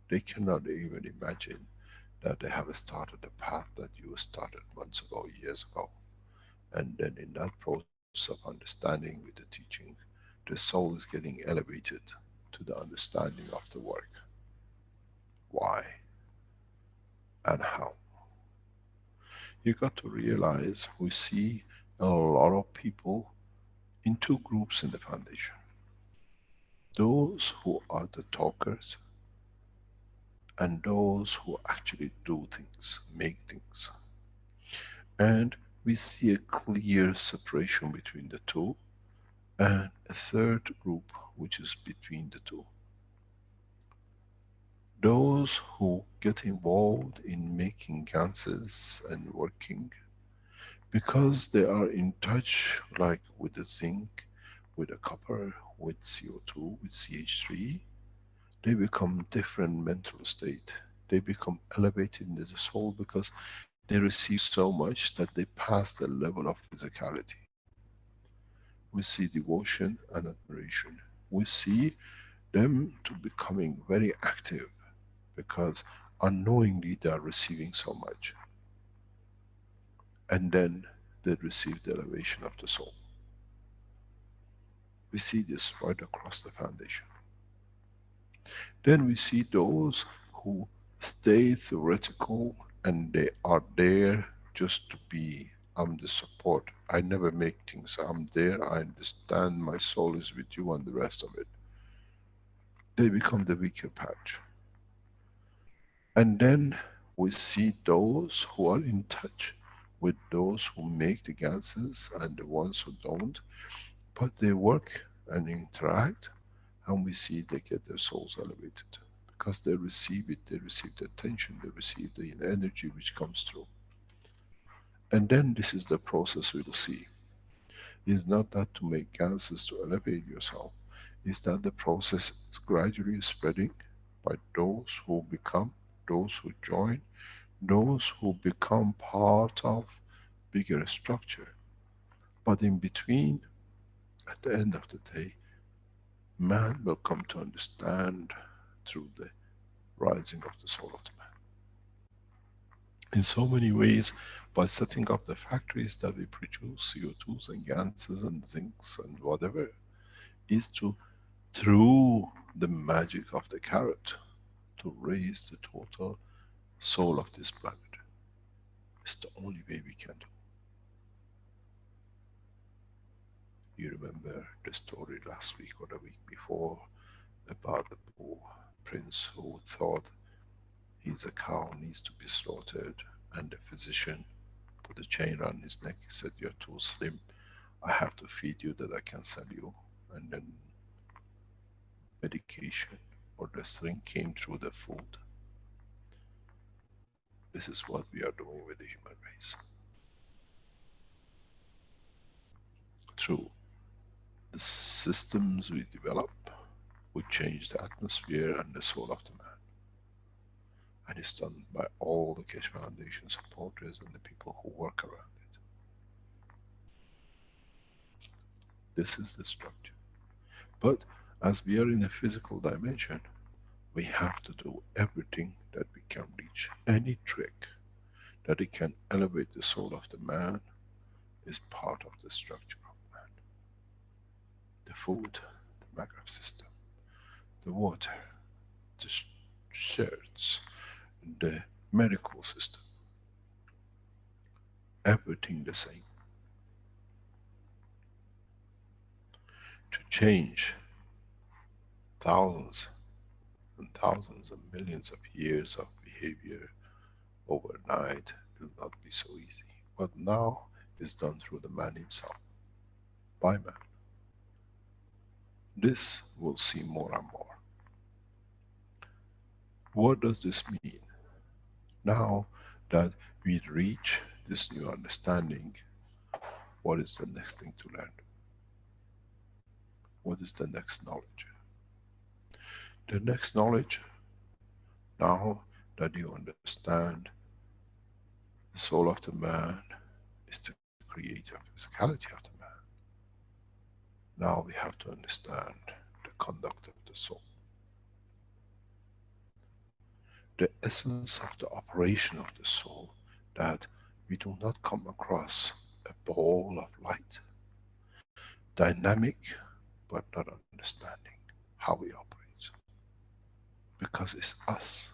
They cannot even imagine that they have started a path that you started months ago, years ago. And then in that process of understanding with the teaching, the soul is getting elevated to the understanding of the work. Why and how? You got to realize, we see a lot of people in two groups in the foundation. Those who are the talkers and those who actually do things, make things. And we see a clear separation between the two, and a third group which is between the two. Those who get involved in making ganses and working, because they are in touch like with the zinc, with the copper, with CO2, with CH3, they become different mental state. They become elevated in the soul because they receive so much that they pass the level of physicality. We see devotion and admiration. We see them to becoming very active because unknowingly they are receiving so much. And then they receive the elevation of the soul. We see this right across the foundation. Then we see those who stay theoretical and they are there just to be, I'm the support. I never make things, I'm there, I understand, my soul is with you and the rest of it. They become the weaker patch. And then we see those who are in touch with those who make the gases and the ones who don't, but they work and interact, and we see they get their souls elevated. Because they receive it, they receive the attention, they receive the energy which comes through. And then this is the process we will see. It's not that to make gases to elevate yourself, it's that the process is gradually spreading by those who become, those who join, those who become part of bigger structure. But in between, at the end of the day, man will come to understand through the rising of the soul of the man. In so many ways, by setting up the factories that we produce CO2s and ganses and zincs and whatever, is to, through the magic of the carrot, to raise the total soul of this planet. It's the only way we can do. You remember the story last week or the week before about the poor prince who thought he's a cow, needs to be slaughtered, and the physician put a chain around his neck. He said, you're too slim, I have to feed you that I can sell you. And then medication or the thing came through the food. This is what we are doing with the human race. Through the systems we develop, we change the atmosphere and the soul of the man. And it's done by all the Keshe Foundation supporters and the people who work around it. This is the structure. But as we are in a physical dimension, we have to do everything that we can reach. Any trick that it can elevate the soul of the man is part of the structure of man. The food, the Magrav system, the water, the shirts, the medical system, everything the same. To change thousands and thousands and millions of years of behavior overnight will not be so easy. But now is done through the man himself, by man. This we'll see more and more. What does this mean? Now that we reach this new understanding, what is the next thing to learn? What is the next knowledge? The next knowledge, now that you understand the soul of the man is the creator physicality of the man. Now we have to understand the conduct of the soul. The essence of the operation of the soul, that we do not come across a ball of light, dynamic but not understanding how we operate. Because it's us,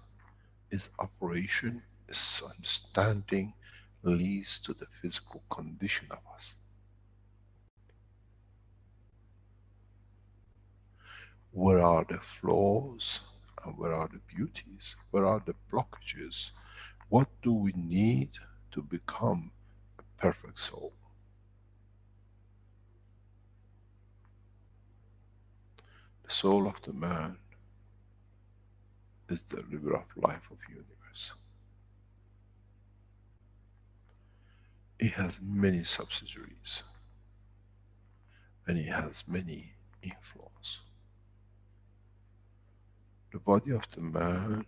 its operation, its understanding leads to the physical condition of us. Where are the flaws and where are the beauties? Where are the blockages? What do we need to become a perfect soul? The soul of the man is the river of life of universe. It has many subsidiaries and it has many inflows. The body of the man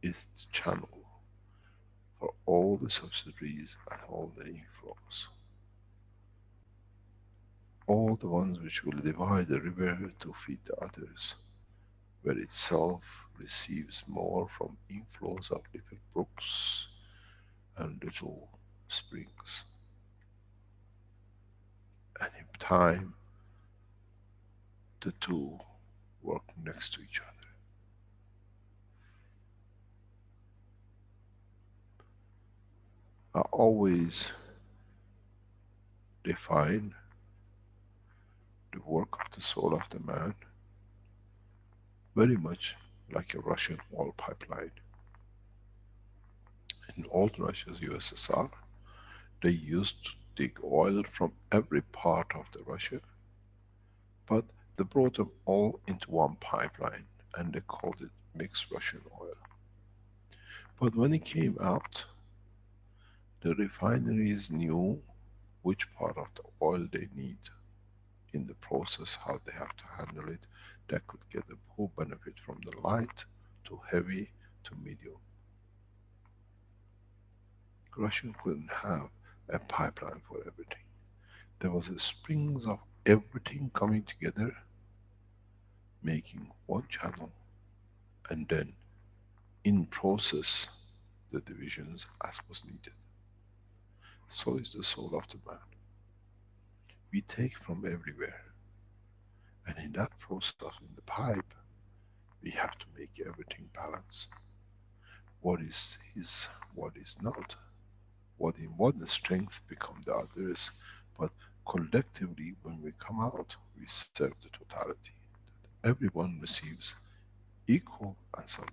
is the channel for all the subsidiaries and all the inflows. All the ones which will divide the river to feed the others, where itself receives more from inflows of little brooks and little springs. And in time, the two work next to each other. I always define the work of the soul of the man very much like a Russian oil pipeline. In old Russia's USSR, they used to dig oil from every part of the Russia, but they brought them all into one pipeline and they called it mixed Russian oil. But when it came out, the refineries knew which part of the oil they need in the process, how they have to handle it, that could get the full benefit from the light to heavy to medium. Russian couldn't have a pipeline for everything. There was a springs of everything coming together, making one channel, and then in process the divisions as was needed. So is the soul of the man. We take from everywhere, and in that process in the pipe, we have to make everything balance. What is his, what is not, what in one strength become the others, but collectively when we come out, we serve the totality. That everyone receives equal and something.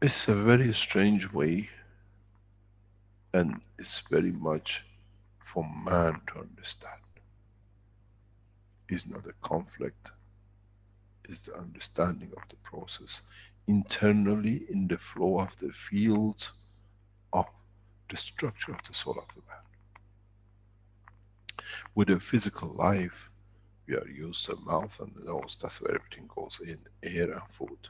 It's a very strange way, and it's very much for man to understand. It's not a conflict, it's the understanding of the process internally in the flow of the fields of the structure of the soul of the man. With a physical life, we are used to the mouth and the nose, that's where everything goes in, air and food.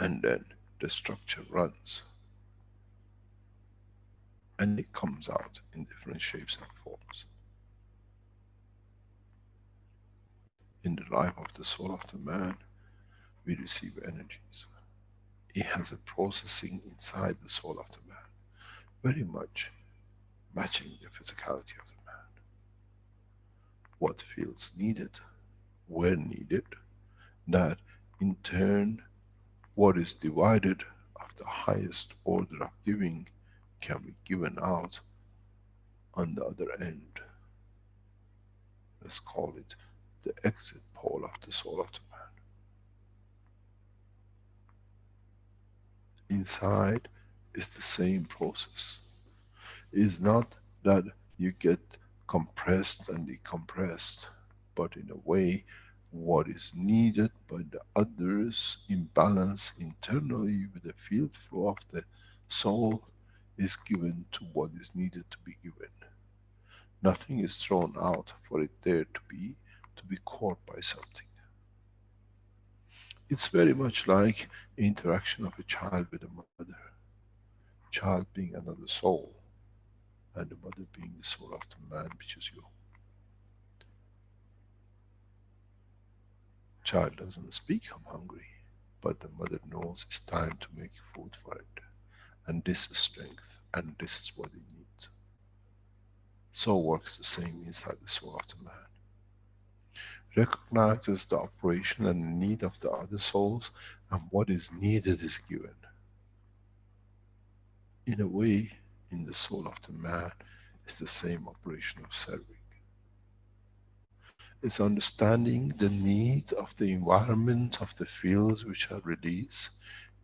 And then the structure runs. And it comes out in different shapes and forms. In the life of the soul of the man, we receive energies. It has a processing inside the soul of the man, very much matching the physicality of the man. What feels needed, where needed, that in turn, what is divided of the highest order of giving can be given out on the other end. Let's call it the exit pole of the soul of the man. Inside is the same process. It's not that you get compressed and decompressed, but in a way, what is needed by the others in balance internally with the field flow of the soul is given to what is needed to be given. Nothing is thrown out for it there to be caught by something. It's very much like interaction of a child with a mother. Child being another soul, and the mother being the soul of the man, which is you. Child doesn't speak, I'm hungry, but the mother knows it's time to make food for it. And this is strength, and this is what it needs. So works the same inside the soul of the man. Recognizes the operation and the need of the other souls, and what is needed is given. In a way, in the soul of the man, it's the same operation of serving. It's understanding the need of the environment of the fields which are released,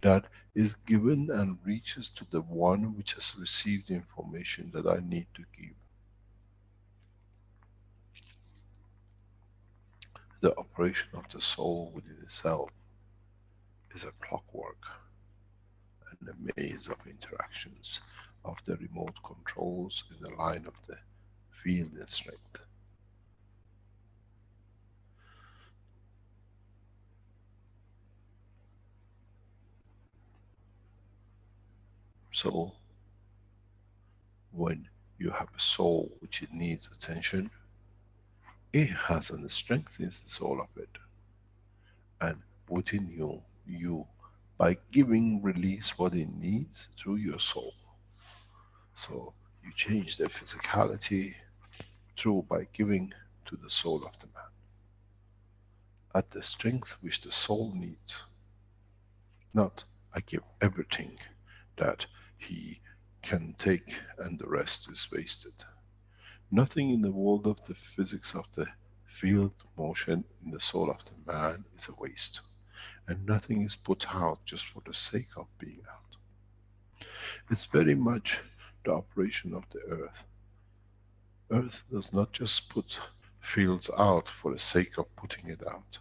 that is given and reaches to the one which has received the information that I need to give. The operation of the soul within itself is a clockwork and a maze of interactions of the remote controls in the line of the field and strength. So, when you have a soul which it needs attention, it has and strengthens the soul of it. And within you, you, by giving, release what it needs through your soul. So you change the physicality through by giving to the soul of the man at the strength which the soul needs. Not I give everything that he can take and the rest is wasted. Nothing in the world of the physics of the field motion in the soul of the man is a waste. And nothing is put out just for the sake of being out. It's very much the operation of the earth. Earth does not just put fields out for the sake of putting it out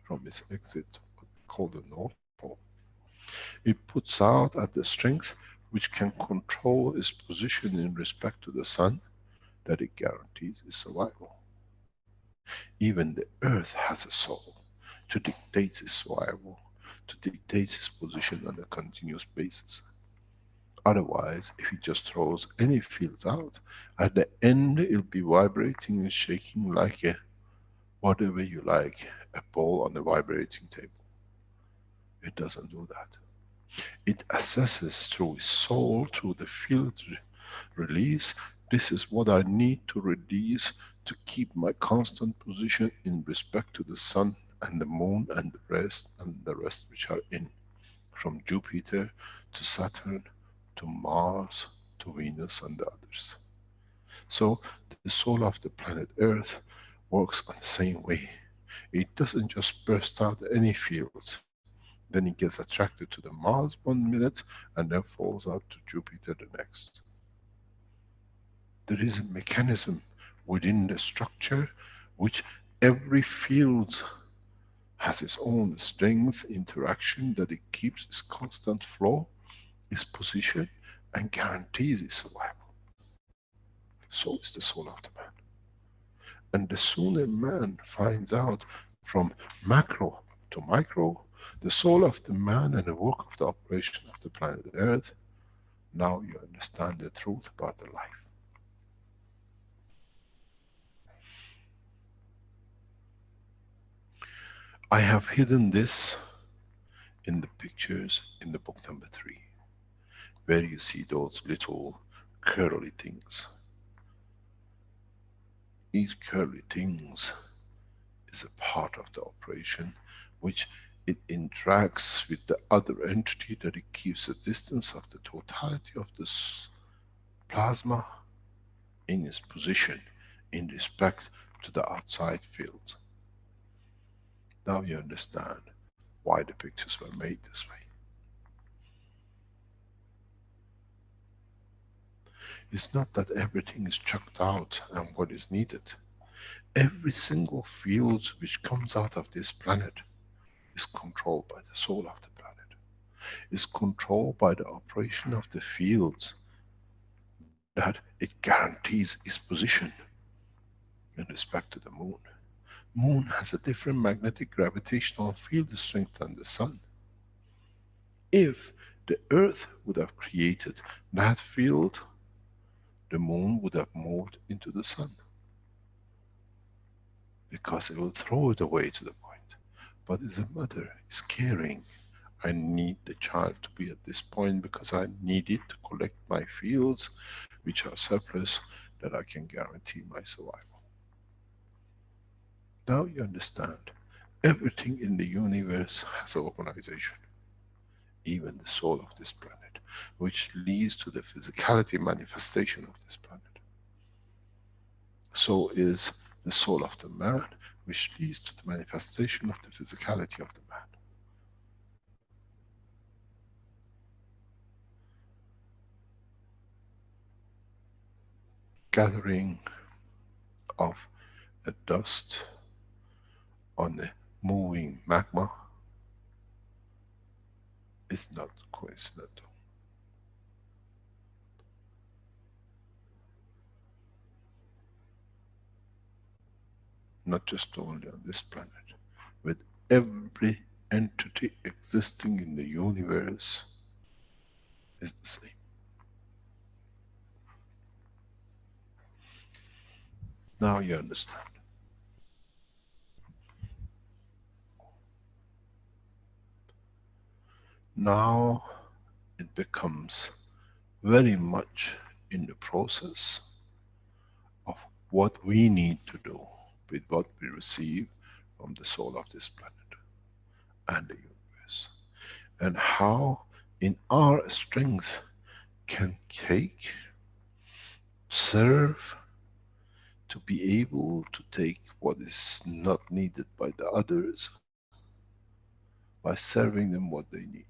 from its exit, what we call the North Pole. It puts out at the strength which can control its position in respect to the sun, that it guarantees its survival. Even the earth has a soul to dictate its survival, to dictate its position on a continuous basis. Otherwise, if it just throws any fields out, at the end it'll be vibrating and shaking like a, whatever you like, a ball on a vibrating table. It doesn't do that. It assesses through its soul, through the field release, this is what I need to release to keep my constant position in respect to the sun and the moon and the rest which are in, from Jupiter to Saturn to Mars to Venus and the others. So the soul of the planet Earth works on the same way. It doesn't just burst out any fields, then it gets attracted to the Mars 1 minute and then falls out to Jupiter the next. There is a mechanism within the structure which every field has its own strength, interaction, that it keeps its constant flow, its position, and guarantees its survival. So is the soul of the man. And the sooner man finds out from macro to micro, the soul of the man and the work of the operation of the planet Earth, now you understand the truth about the life. I have hidden this in the pictures in the book number 3, where you see those little curly things. Each curly things is a part of the operation which it interacts with the other entity, that it keeps a distance of the totality of this plasma in its position in respect to the outside field. Now you understand why the pictures were made this way. It's not that everything is chucked out and what is needed. Every single field which comes out of this planet is controlled by the soul of the planet. Is controlled by the operation of the fields, that it guarantees its position in respect to the moon. Moon has a different magnetic gravitational field strength than the sun. If the earth would have created that field, the moon would have moved into the sun, because it will throw it away to the point. But as a mother is caring, I need the child to be at this point because I need it to collect my fields which are surplus, that I can guarantee my survival. Now you understand, everything in the universe has an organization, even the soul of this planet, which leads to the physicality manifestation of this planet. So is the soul of the man, which leads to the manifestation of the physicality of the man. Gathering of a dust on a moving magma is not coincidental. Not just only on this planet, with every entity existing in the universe is the same. Now you understand. Now it becomes very much in the process of what we need to do with what we receive from the soul of this planet and the universe, and how in our strength can take, serve, to be able to take what is not needed by the others by serving them what they need.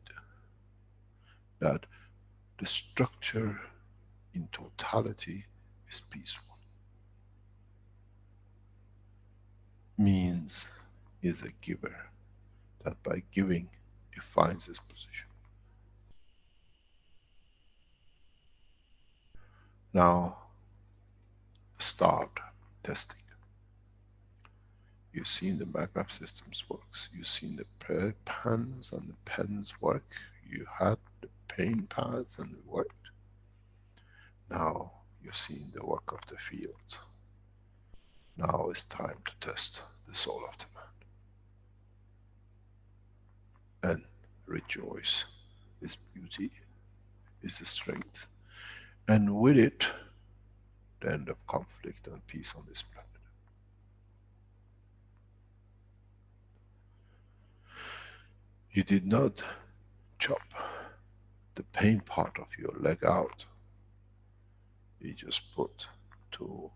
That the structure in totality is peaceful. Means is a giver, that by giving it finds its position. Now start testing. You've seen the Magraph systems works. You've seen the pans and the pens work. You had the paint pads and it worked. Now you've seen the work of the field. Now it's time to test the soul of the man. And rejoice is beauty, is the strength. And with it, the end of conflict and peace on this planet. You did not chop the pain part of your leg out. You just put two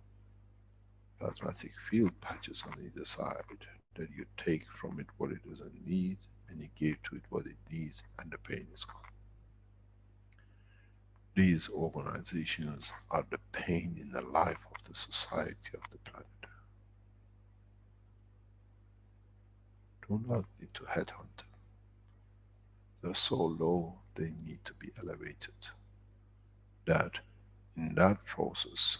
plasmatic field patches on either side that you take from it what it doesn't need and you give to it what it needs, and the pain is gone. These organizations are the pain in the life of the society of the planet. Do not need to headhunt them. They're so low, they need to be elevated. That in that process,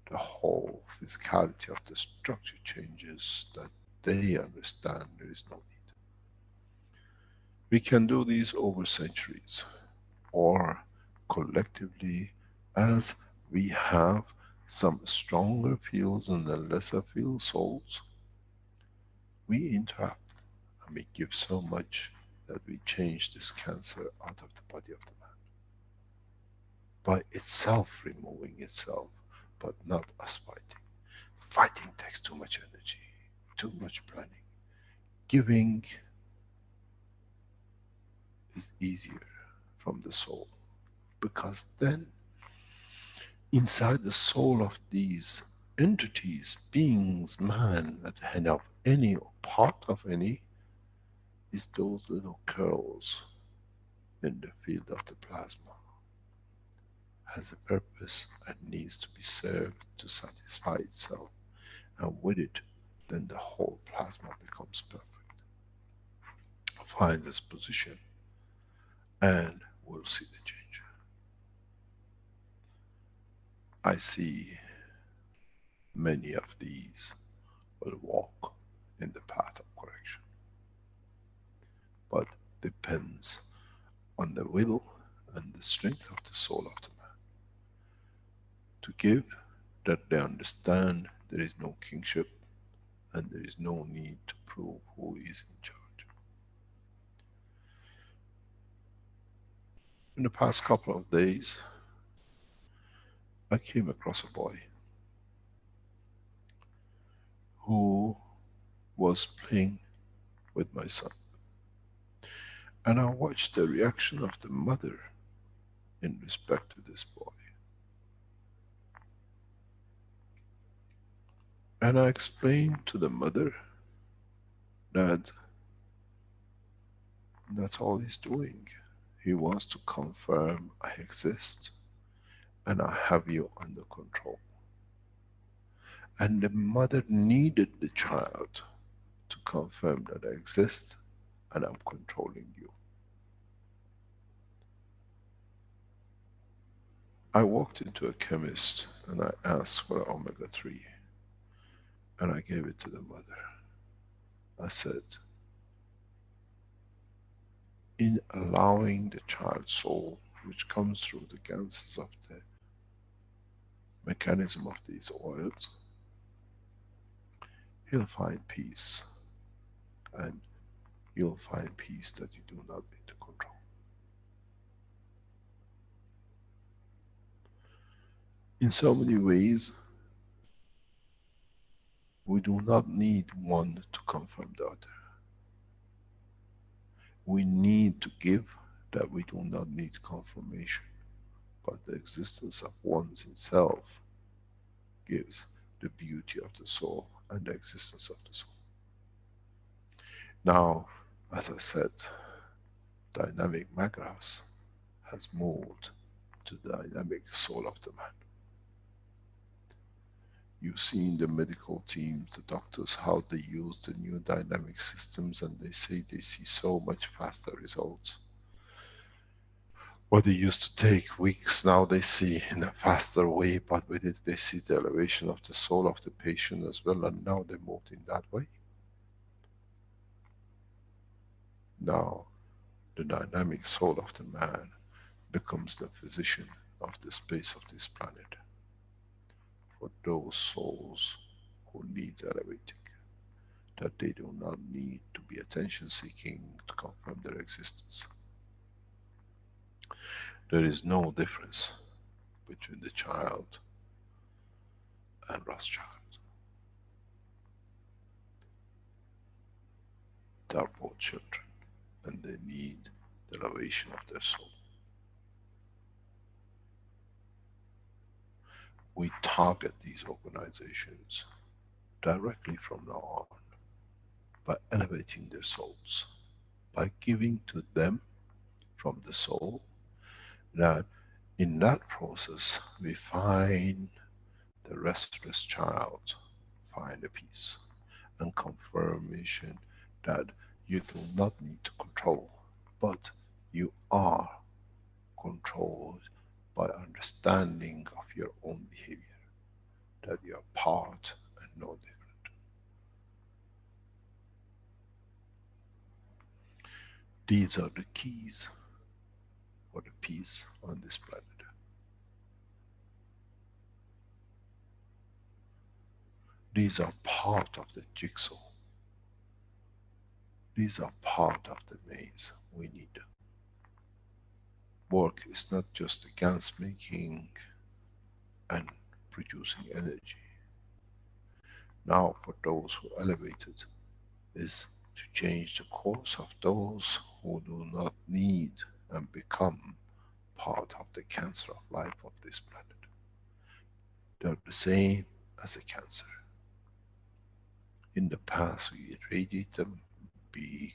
the whole physicality of the structure changes, that they understand there is no need. We can do these over centuries, or collectively, as we have some stronger fields and the lesser field souls, we interact and we give so much that we change this cancer out of the body of the man. By itself removing itself, but not us fighting. Fighting takes too much energy, too much planning. Giving is easier from the soul, because then inside the soul of these entities, beings, man, at the head of any or part of any, is those little curls in the field of the plasma. Has a purpose and needs to be served to satisfy itself, and with it, then the whole plasma becomes perfect, finds its position, and we'll see the change. I see many of these will walk in the path of correction, but depends on the will and the strength of the soul of the man to give, that they understand there is no kingship and there is no need to prove who is in charge. In the past couple of days, I came across a boy who was playing with my son. And I watched the reaction of the mother in respect to this boy. And I explained to the mother that that's all he's doing. He wants to confirm I exist and I have you under control. And the mother needed the child to confirm that I exist and I'm controlling you. I walked into a chemist and I asked for omega-3 and I gave it to the mother. I said, in allowing the child's soul, which comes through the ganses of the mechanism of these oils, he'll find peace, and you'll find peace that you do not need to control. In so many ways, we do not need one to confirm the other. We need to give that we do not need confirmation, but the existence of one's itself gives the beauty of the soul and the existence of the soul. Now, as I said, dynamic magraphs has moved to the dynamic soul of the man. You've seen the medical team, the doctors, how they use the new dynamic systems, and they say they see so much faster results. What they used to take weeks, now they see in a faster way, but with it they see the elevation of the soul of the patient as well, and now they moved in that way. Now, the dynamic soul of the man becomes the physician of the space of this planet. For those souls who need elevating, that they do not need to be attention seeking to confirm their existence. There is no difference between the child and Rothschild. They are both children and they need the elevation of their soul. We target these organizations directly from now on by elevating their souls, by giving to them from the soul, that in that process we find the restless child, find a peace and confirmation that you do not need to control, but you are controlled by understanding of your own behavior, that you are part and no different. These are the keys for the peace on this planet. These are part of the jigsaw. These are part of the maze we need. Work is not just the GANs making and producing energy. Now for those who elevated is to change the course of those who do not need and become part of the cancer of life of this planet. They are the same as a cancer. In the past we irradiate them, we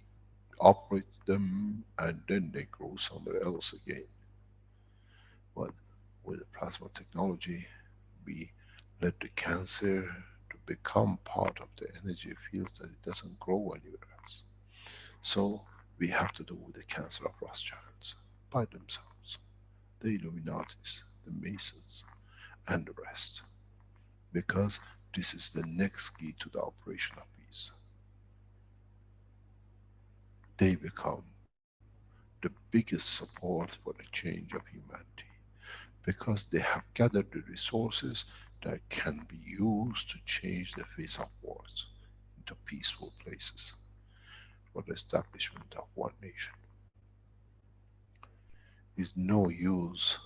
operate them, and then they grow somewhere else again. But with the plasma technology, we let the cancer to become part of the energy fields, that it doesn't grow anywhere else. So we have to do with the cancer of Rothschilds by themselves, the Illuminatis, the Masons, and the rest. Because this is the next key to the operation of peace. They become the biggest support for the change of humanity, because they have gathered the resources that can be used to change the face of wars into peaceful places for the establishment of one nation. Is no use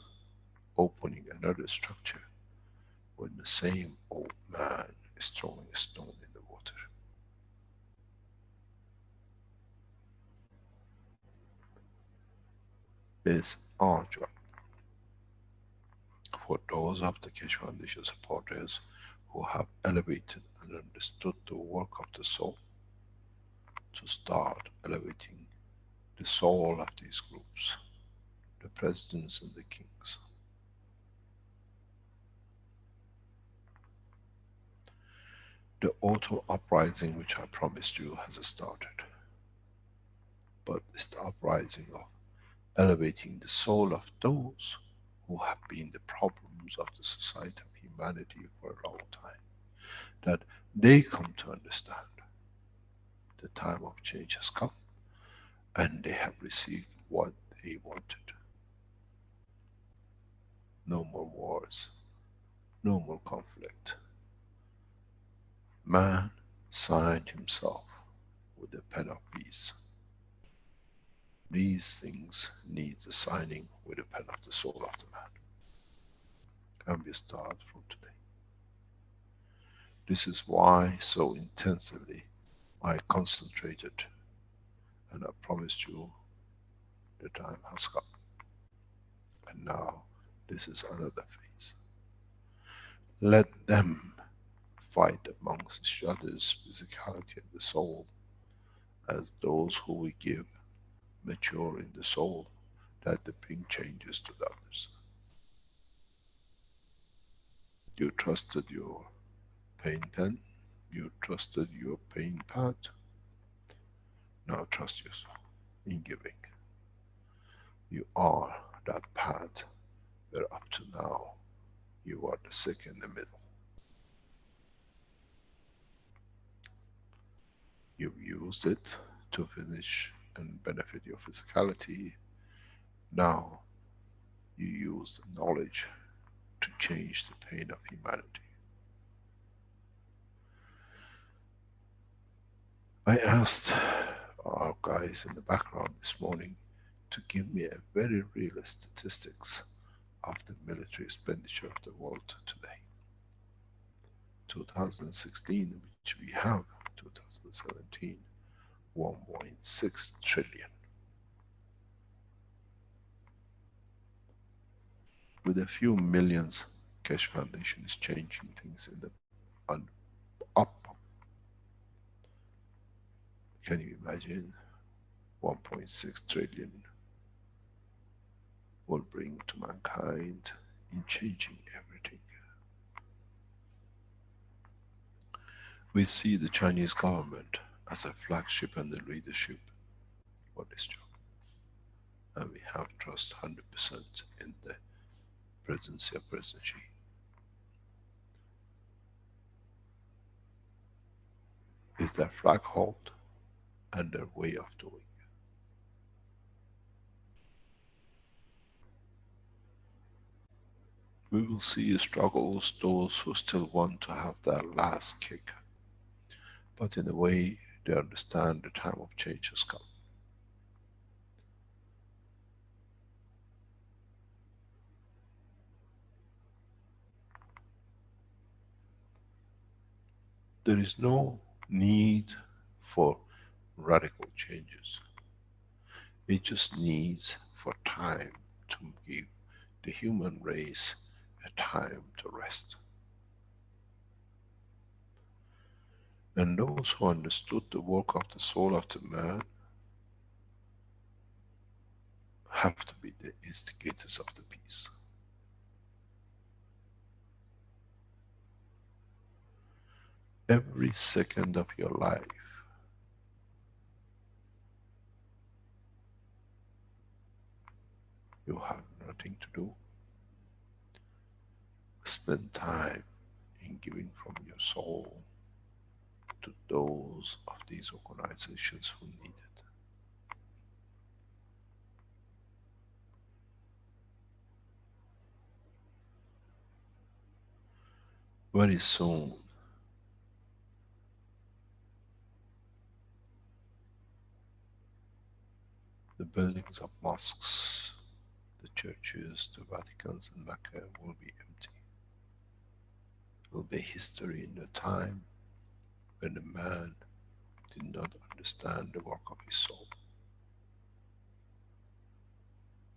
opening another structure when the same old man is throwing a stone in the water. It's our job, for those of the Keshe Foundation supporters who have elevated and understood the work of the soul, to start elevating the soul of these groups, the presidents and the kings. The autumn uprising which I promised you has started, but it's the uprising of elevating the soul of those who have been the problems of the society of humanity for a long time, that they come to understand the time of change has come and they have received what they wanted. No more wars, no more conflict. Man signed himself with the pen of peace. These things need the signing with the pen of the soul of the man. and we start from today. This is why so intensively I concentrated and I promised you the time has come. And now this is another phase. Let them fight amongst each other's physicality and the soul, as those who we give mature in the soul, that they bring changes to the others. You trusted your pain pen, you trusted your pain pad, now trust yourself in giving. You are that path where up to now you are the sick in the middle. You've used it to finish and benefit your physicality. Now you use the knowledge to change the pain of humanity. I asked our guys in the background this morning to give me a very real statistics of the military expenditure of the world today. 2016, which we have, 2017, 1.6 trillion. With a few millions, Keshe Foundation is changing things in the up. Can you imagine 1.6 trillion will bring to mankind in changing everything? We see the Chinese government as a flagship and the leadership for this job. And we have trust 100% in the presidency of President Xi. Is their flag hold and their way of doing. We will see struggles, those who still want to have their last kick. But in a way, they understand the time of change has come. There is no need for radical changes. It just needs for time to give the human race a time to rest. And those who understood the work of the soul of the man have to be the instigators of the peace. Every second of your life you have nothing to do. Spend time in giving from your soul to those of these organizations who need it. Very soon, the buildings of mosques, the churches, the Vaticans and Mecca will be empty. It will be history in the time when the man did not understand the work of his soul.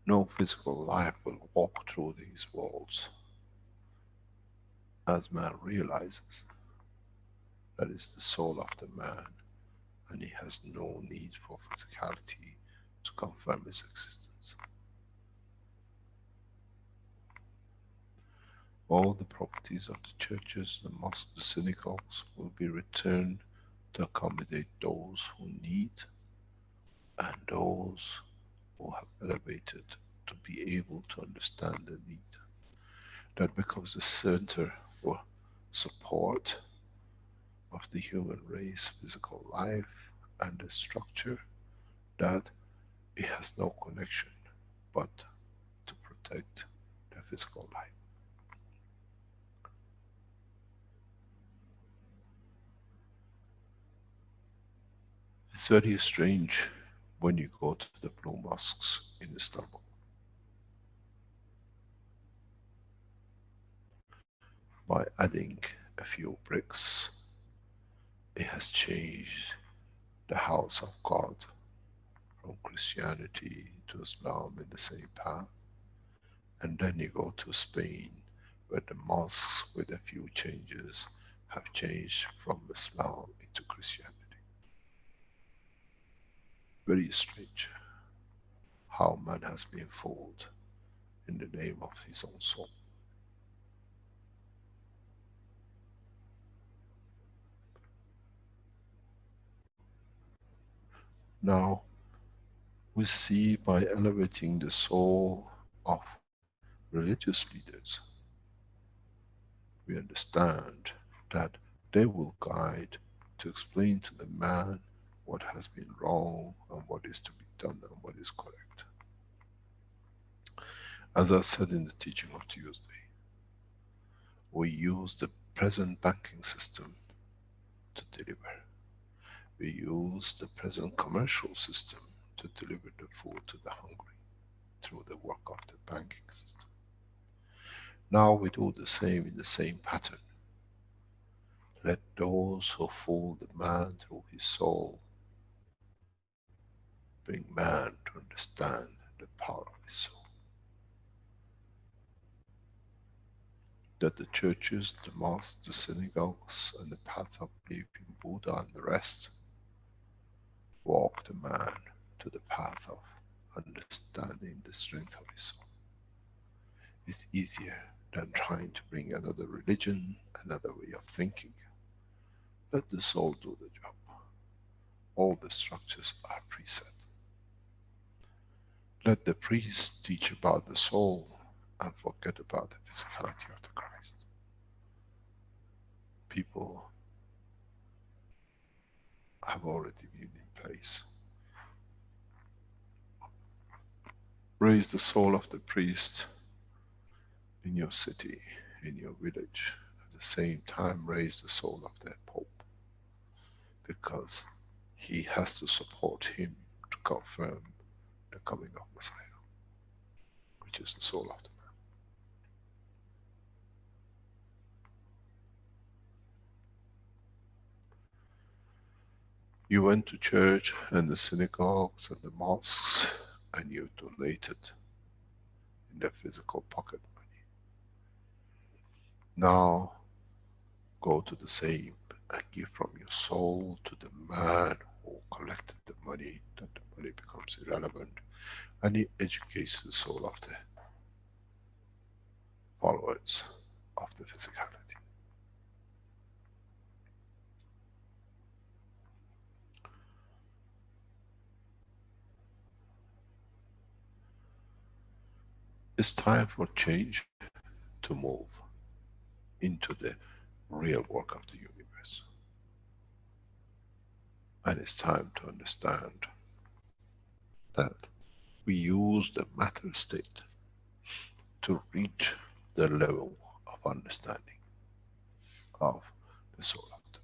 No physical life will walk through these walls as man realizes that is the soul of the man, and he has no need for physicality to confirm his existence. All the properties of the churches, the mosques, the synagogues will be returned to accommodate those who need and those who have elevated to be able to understand the need. That becomes the center for support of the human race, physical life and the structure, that it has no connection but to protect the physical life. It's very strange when you go to the blue mosques in Istanbul. By adding a few bricks, it has changed the house of God from Christianity to Islam in the same path. And then you go to Spain, where the mosques, with a few changes, have changed from Islam into Christianity. Very strange how man has been fooled in the name of his own soul. Now, we see by elevating the soul of religious leaders, we understand that they will guide to explain to the man what has been wrong and what is to be done and what is correct. As I said in the teaching of Tuesday, we use the present banking system to deliver. We use the present commercial system to deliver the food to the hungry through the work of the banking system. Now we do the same in the same pattern. Let those who fool the man through his soul bring man to understand the power of his soul. That the churches, the mosques, the synagogues, and the path of belief in Buddha and the rest walk the man to the path of understanding the strength of his soul. It's easier than trying to bring another religion, another way of thinking. Let the soul do the job. All the structures are preset. Let the priest teach about the soul and forget about the physicality of the Christ. People have already been in place. Raise the soul of the priest in your city, in your village. At the same time, raise the soul of the Pope, because he has to support him to confirm the coming of Messiah, which is the soul of the man. You went to church and the synagogues and the mosques and you donated in the physical pocket money. Now go to the same and give from your soul to the man who collected the money, that the money becomes irrelevant, and he educates the soul of the followers of the physicality. It's time for change to move into the real work of the universe. And it's time to understand that we use the matter state to reach the level of understanding of the soul of the.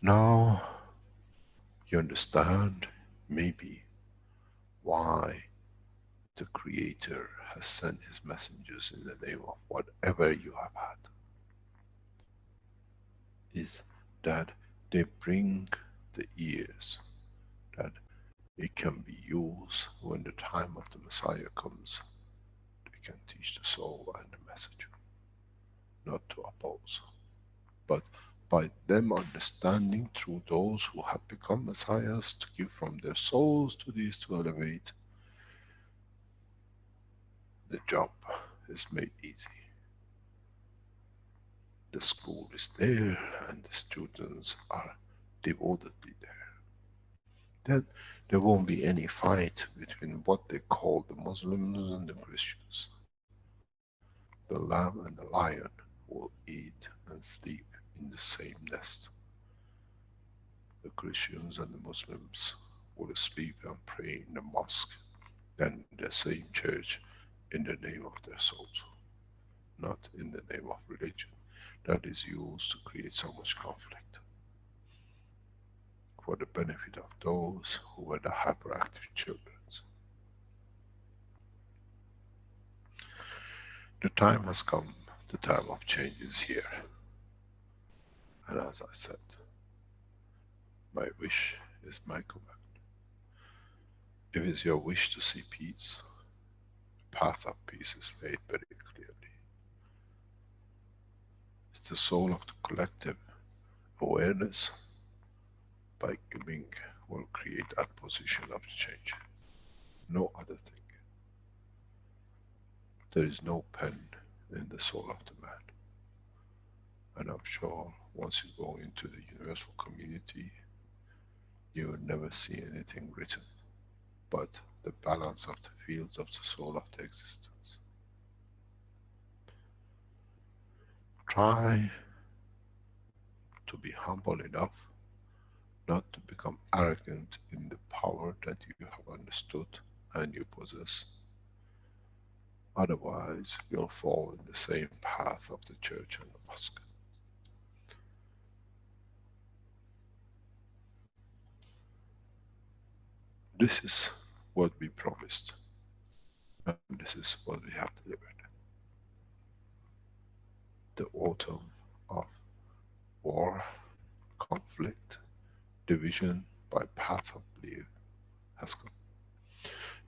Now you understand maybe why the Creator has sent his messengers in the name of whatever you have had. Is that they bring the ears, that it can be used when the time of the Messiah comes. They can teach the soul and the message, not to oppose. But by them understanding through those who have become Messiahs, to give from their souls to these to elevate, the job is made easy. The school is there and the students are devotedly there. Then there won't be any fight between what they call the Muslims and the Christians. The lamb and the lion will eat and sleep in the same nest. The Christians and the Muslims will sleep and pray in the mosque and in the same church in the name of their souls, not in the name of religion that is used to create so much conflict for the benefit of those who were the hyperactive children. The time has come, the time of change is here. And as I said, my wish is my command. If it's your wish to see peace, the path of peace is laid very clearly. It's the soul of the collective awareness by giving will create that position of change. No other thing. There is no pen in the soul of the man. And I'm sure once you go into the universal community, you will never see anything written but the balance of the fields of the soul of the existence. Try to be humble enough not to become arrogant in the power that you have understood and you possess. Otherwise, you'll fall in the same path of the church and the mosque. This is what we promised, and this is what we have delivered. The autumn of war, conflict, division by path of belief has come.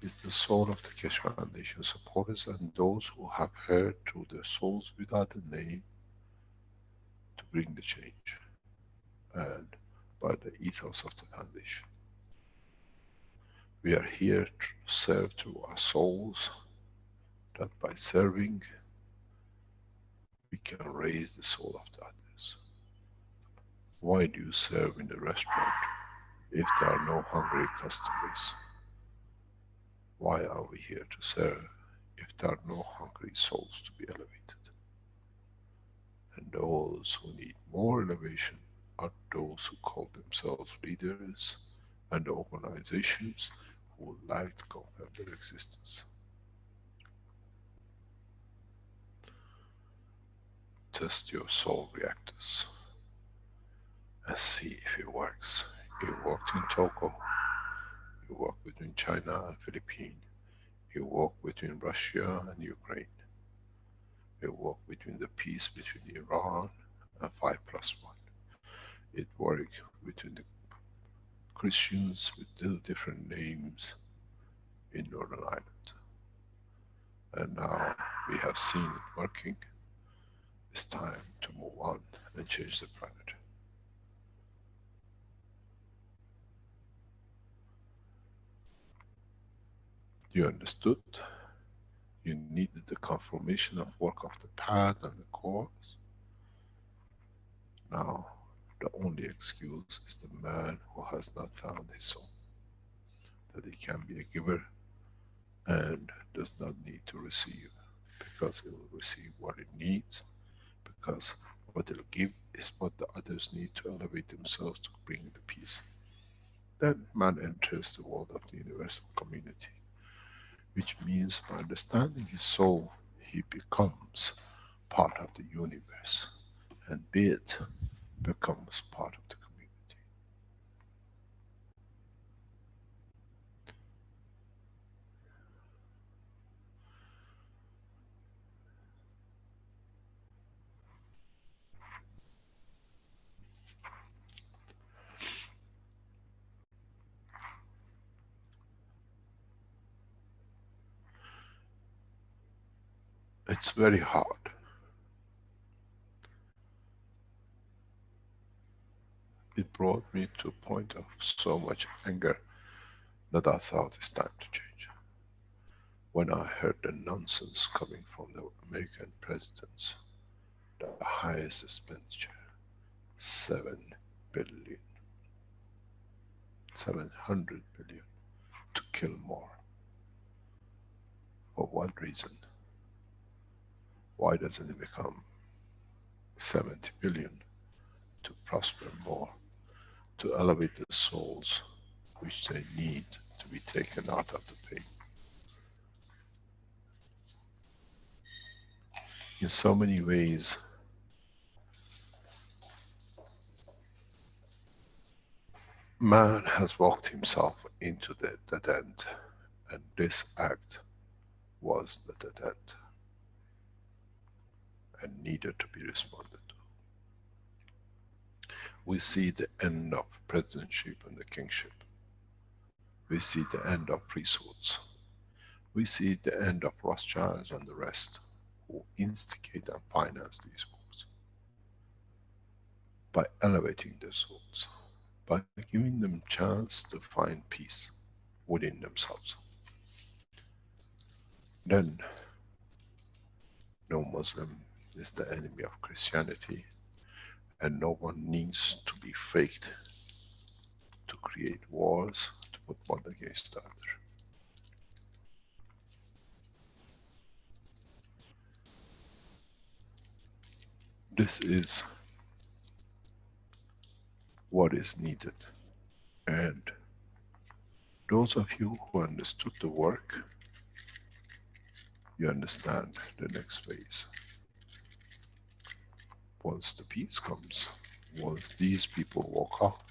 It's the soul of the Keshe Foundation supporters and those who have heard through their souls without a name to bring the change, and by the ethos of the foundation. We are here to serve through our souls, that by serving we can raise the soul of the others. Why do you serve in the restaurant if there are no hungry customers? Why are we here to serve if there are no hungry souls to be elevated? And those who need more elevation are those who call themselves leaders and organizations who would like to confirm their existence. Test your soul reactors and see if it works. It worked in Togo, it worked between China and Philippines, it worked between Russia and Ukraine, it worked between the peace between Iran and 5+1. It worked between the Christians with the different names in Northern Ireland. And now we have seen it working. It's time to move on and change the planet. You understood? You needed the confirmation of work of the path and the cause. Now, the only excuse is the man who has not found his soul. That he can be a giver and does not need to receive, because it will receive what it needs, because what it will give is what the others need to elevate themselves to bring the peace. Then man enters the world of the universal community, which means by understanding his soul, he becomes part of the universe, and it becomes part of the community. It's very hard. It brought me to a point of so much anger that I thought it's time to change. When I heard the nonsense coming from the American presidents, the highest expenditure, 7 billion, 700 billion to kill more. For what reason? Why doesn't it become 70 billion to prosper more, to elevate the souls which they need to be taken out of the pain? In so many ways, man has walked himself into the dead end, and this act was the dead end. and needed to be responded to. We see the end of presidentship and the kingship. We see the end of priesthoods. We see the end of Rothschilds and the rest who instigate and finance these wars by elevating their souls, by giving them chance to find peace within themselves. Then, no Muslim is the enemy of Christianity, and no one needs to be faked to create wars, to put one against the other. This is what is needed. And those of you who understood the work, you understand the next phase. Once the peace comes, once these people walk off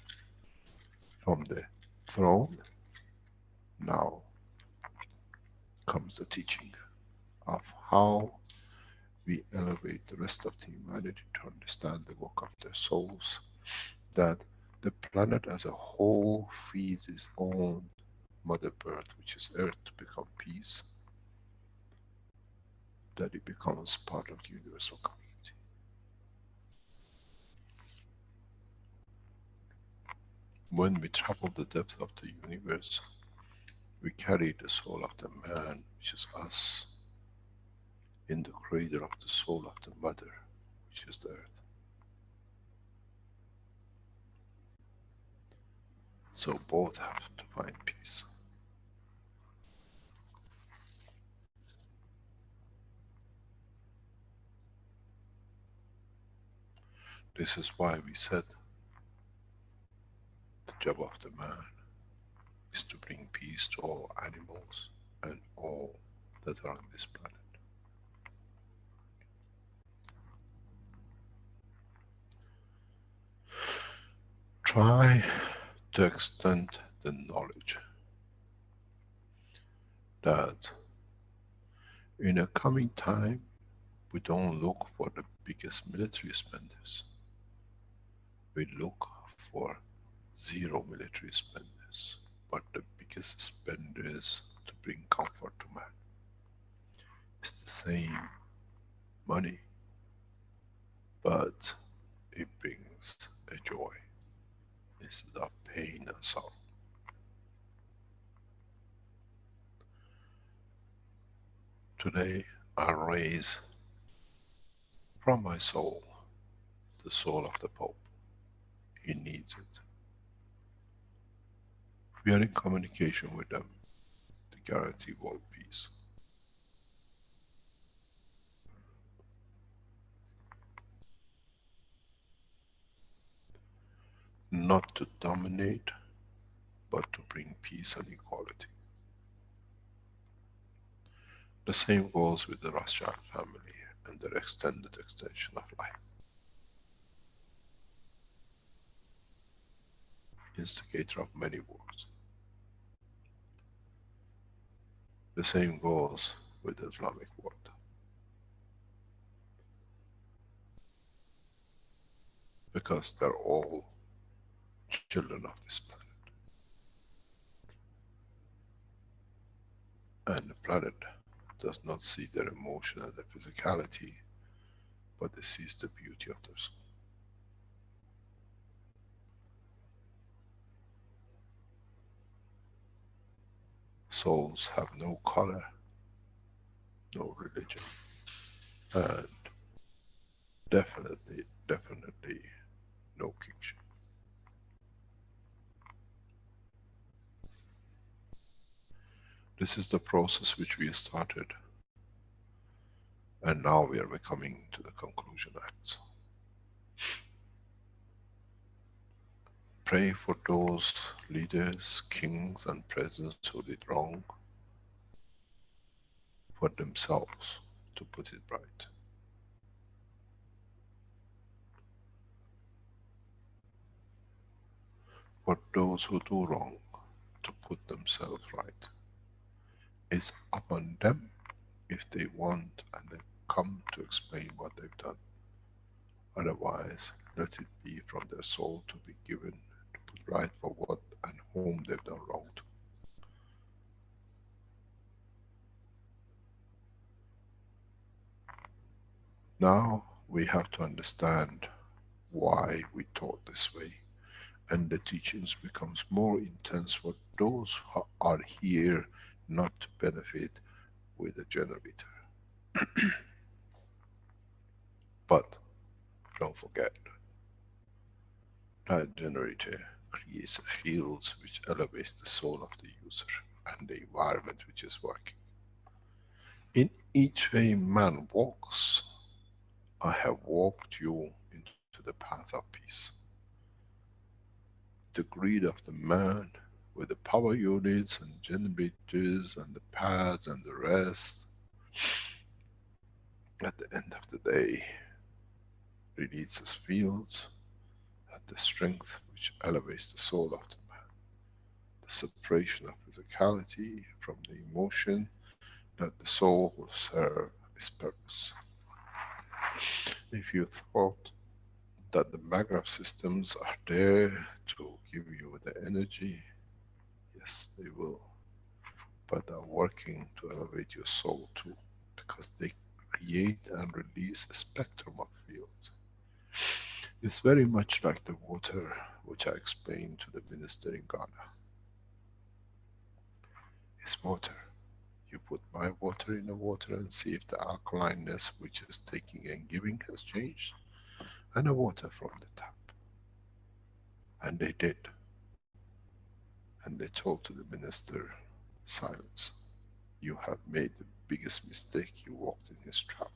from the throne, now comes the teaching of how we elevate the rest of the humanity to understand the work of their souls, that the planet as a whole feeds its own mother birth, which is earth, to become peace, that it becomes part of the universal community. When we travel the depth of the universe, we carry the soul of the man, which is us, in the cradle of the soul of the mother, which is the earth. So both have to find peace. This is why we said the job of the man is to bring peace to all animals and all that are on this planet. Try to extend the knowledge that in a coming time, we don't look for the biggest military spenders. We look for zero military spenders, but the biggest spenders to bring comfort to man. It's the same money, but it brings a joy instead of pain and sorrow. Today I raise from my soul the soul of the Pope. He needs it. We are in communication with them to guarantee world peace. Not to dominate, but to bring peace and equality. The same goes with the Rothschild family and their extended extension of life. Instigator of many wars. The same goes with the Islamic world. Because they're all children of this planet. And the planet does not see their emotion and their physicality, but it sees the beauty of their soul. Souls have no color, no religion, and definitely no kingship. This is the process which we started, and now we are coming to the conclusion acts. Pray for those leaders, kings and presidents who did wrong, for themselves to put it right. For those who do wrong, to put themselves right. It's upon them if they want and they come to explain what they've done. Otherwise, let it be from their soul to be given to put right for what and whom they've done wrong to. Now we have to understand why we taught this way, and the teachings becomes more intense for those who are here not to benefit with the generator. But don't forget, that generator creates fields which elevates the soul of the user and the environment which is working. In each way man walks, I have walked you into the path of peace. The greed of the man with the power units and generators and the pads and the rest, at the end of the day, releases fields at the strength which elevates the soul of the man. The separation of physicality from the emotion, that the soul will serve its purpose. If you thought that the Magrav systems are there to give you the energy, yes, they will. But they're working to elevate your soul too, because they create and release a spectrum of fields. It's very much like the water which I explained to the minister in Ghana. It's water. You put my water in the water and see if the alkalineness which is taking and giving has changed, and the water from the tap. And they did. And they told to the minister, silence. You have made the biggest mistake, you walked in his trap.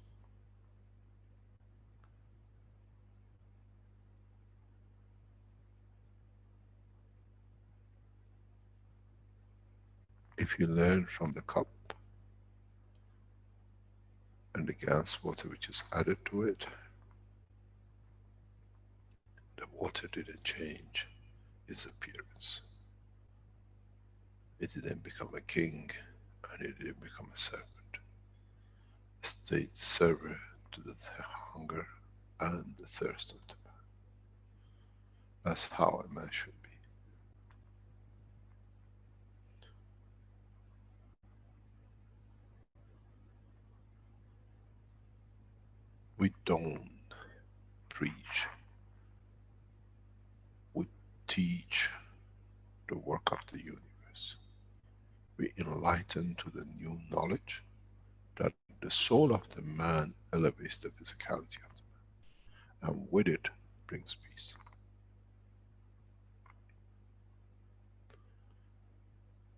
If you learn from the cup and the gas water which is added to it, the water didn't change its appearance. It didn't become a king and it didn't become a servant. It stayed server to the hunger and the thirst of the man. That's how a man should be. We don't preach, we teach the work of the universe. We enlighten to the new knowledge that the soul of the man elevates the physicality of the man, and with it brings peace.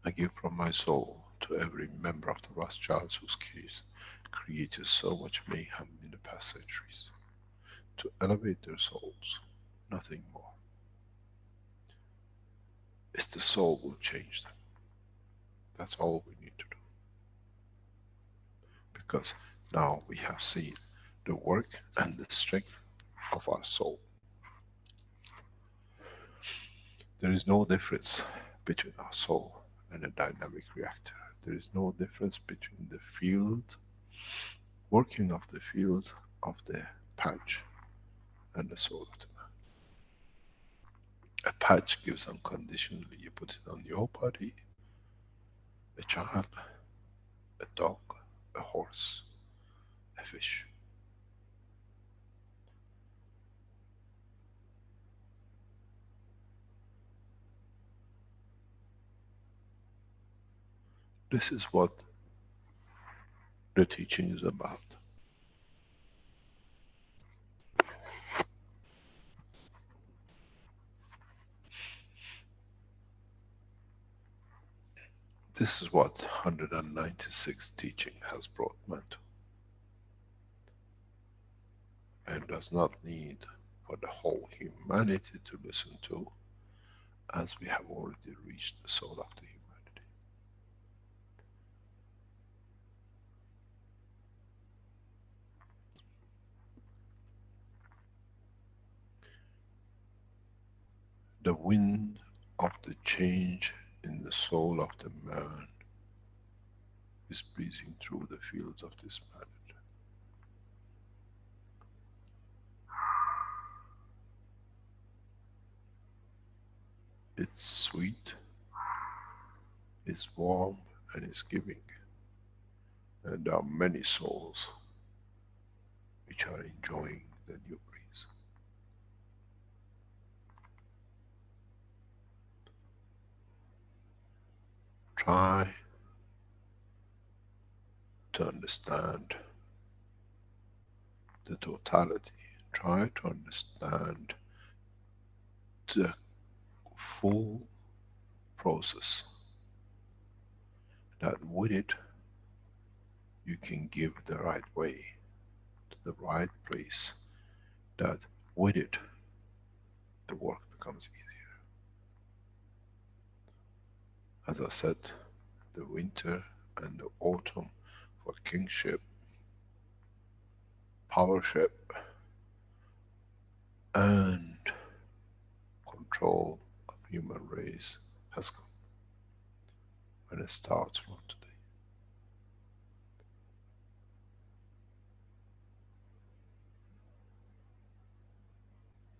I give from my soul to every member of the Rothschilds whose case created so much mayhem in the past centuries, to elevate their souls, nothing more. It's the soul will change them. That's all we need to do. Because now we have seen the work and the strength of our soul. There is no difference between our soul and a dynamic reactor. There is no difference between the field, working of the field of the patch and the soul of the man. A patch gives unconditionally, you put it on your body, a child, a dog, a horse, a fish. This is what the teaching is about. This is what 196 teaching has brought man to. And does not need for the whole humanity to listen to, as we have already reached the soul of the humanity. The wind of the change in the soul of the man is breezing through the fields of this planet. It's sweet, it's warm, and it's giving. And there are many souls which are enjoying the new breeze. Try to understand the totality. Try to understand the full process, that with it you can give the right way to the right place, that with it the work becomes easier. As I said, the winter and the autumn for kingship, powership, and control of human race has come, and it starts from today.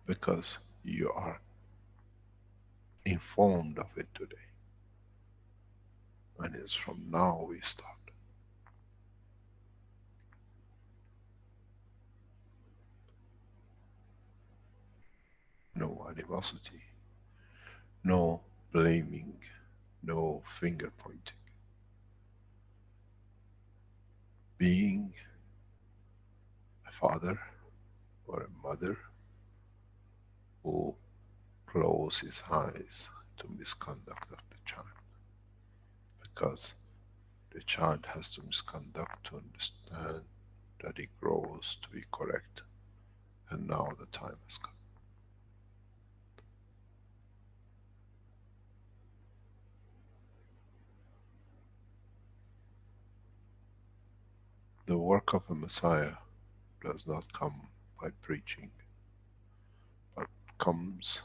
Because you are informed of it today, and it's from now we start. No animosity, no blaming, no finger pointing. Being a father or a mother who close his eyes to misconduct of the child, because the child has to misconduct to understand that he grows to be correct, and now the time has come. The work of a Messiah does not come by preaching, but comes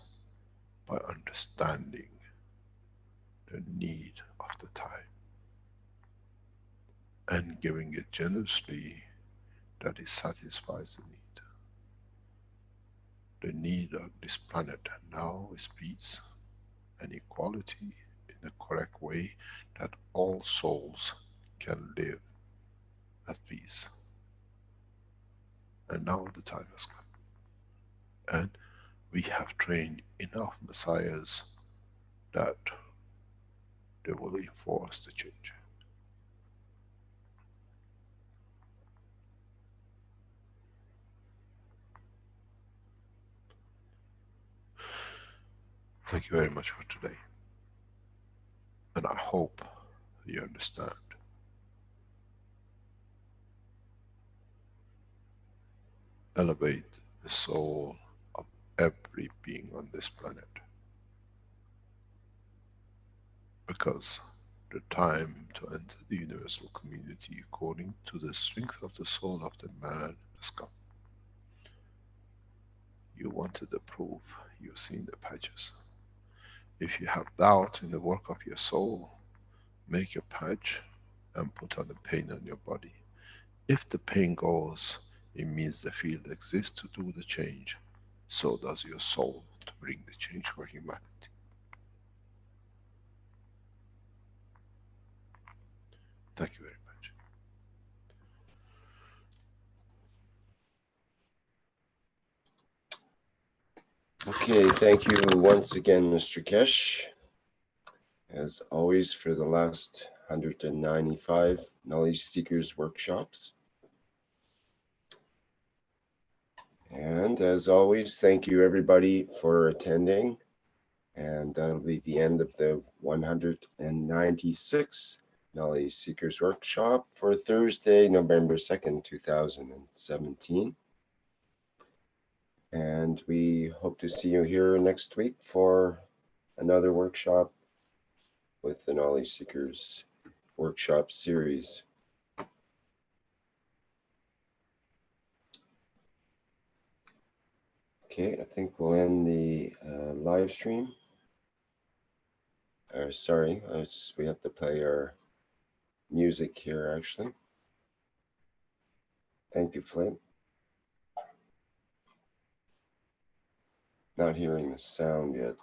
by understanding the need of the time and giving it generously, that it satisfies the need. The need of this planet now is peace and equality in the correct way, that all souls can live at peace. And now the time has come. And we have trained enough messiahs that they will enforce the change. Thank you very much for today. And I hope you understand. Elevate the soul of every being on this planet. Because the time to enter the universal community according to the strength of the soul of the man has come. You wanted the proof, you've seen the patches. If you have doubt in the work of your soul, make a patch and put on the pain on your body. If the pain goes, it means the field exists to do the change. So does your soul to bring the change for humanity. Thank you very much. Okay, thank you once again, Mr. Keshe. As always, for the last 195 Knowledge Seekers workshops. And as always, thank you everybody for attending. And that'll be the end of the 196 Knowledge Seekers workshop for Thursday, November 2nd, 2017. And we hope to see you here next week for another workshop with the Knowledge Seekers workshop series. Okay, I think we'll end the live stream. Sorry, we have to play our music here actually. Thank you, Flint. Not hearing the sound yet.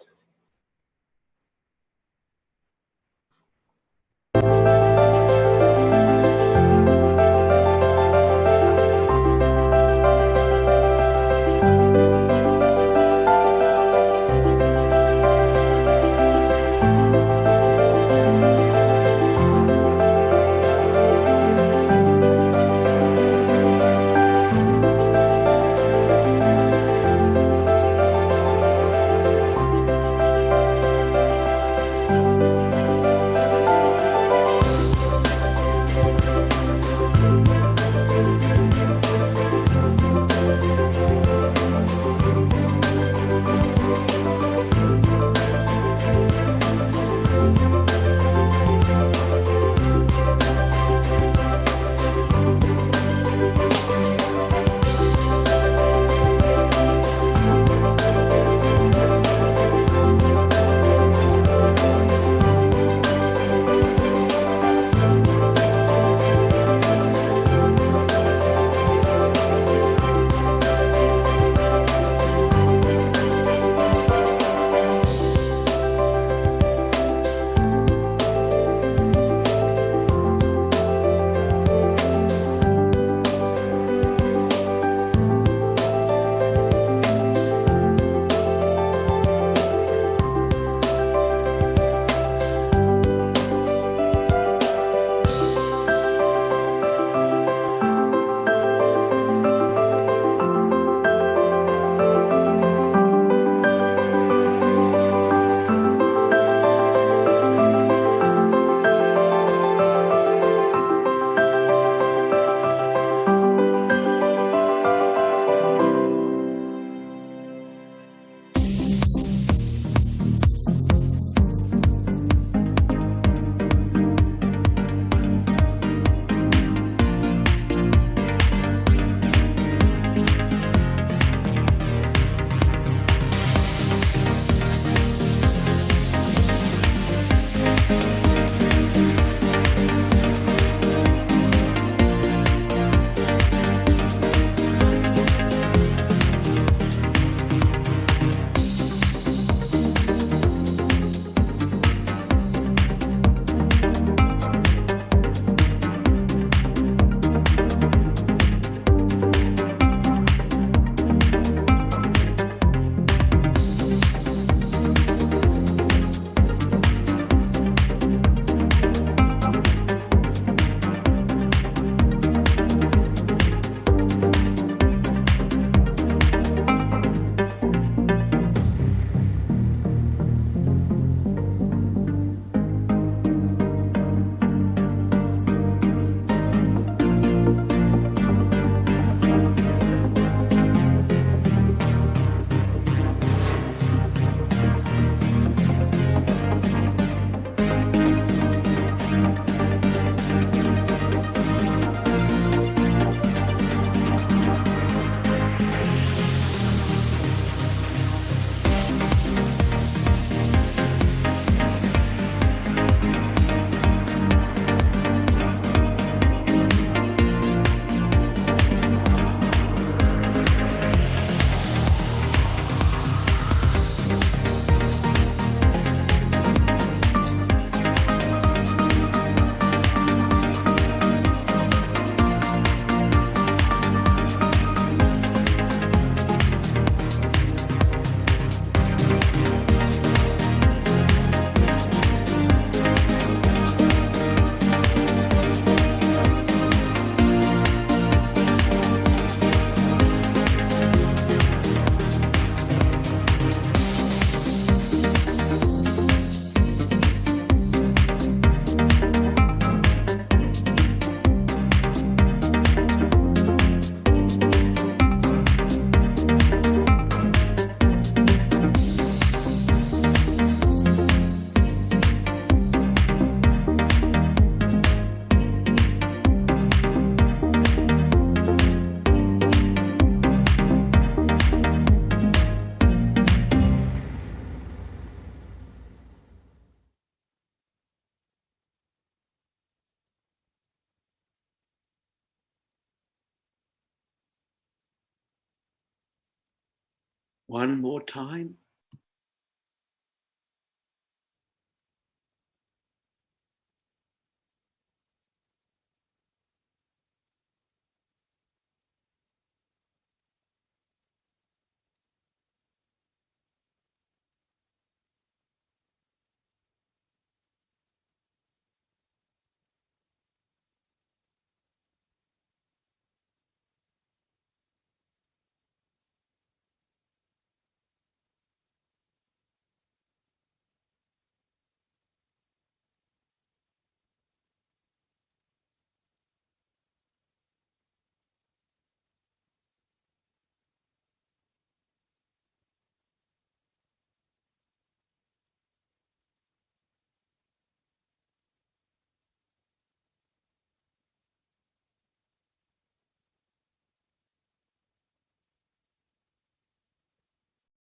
One more time.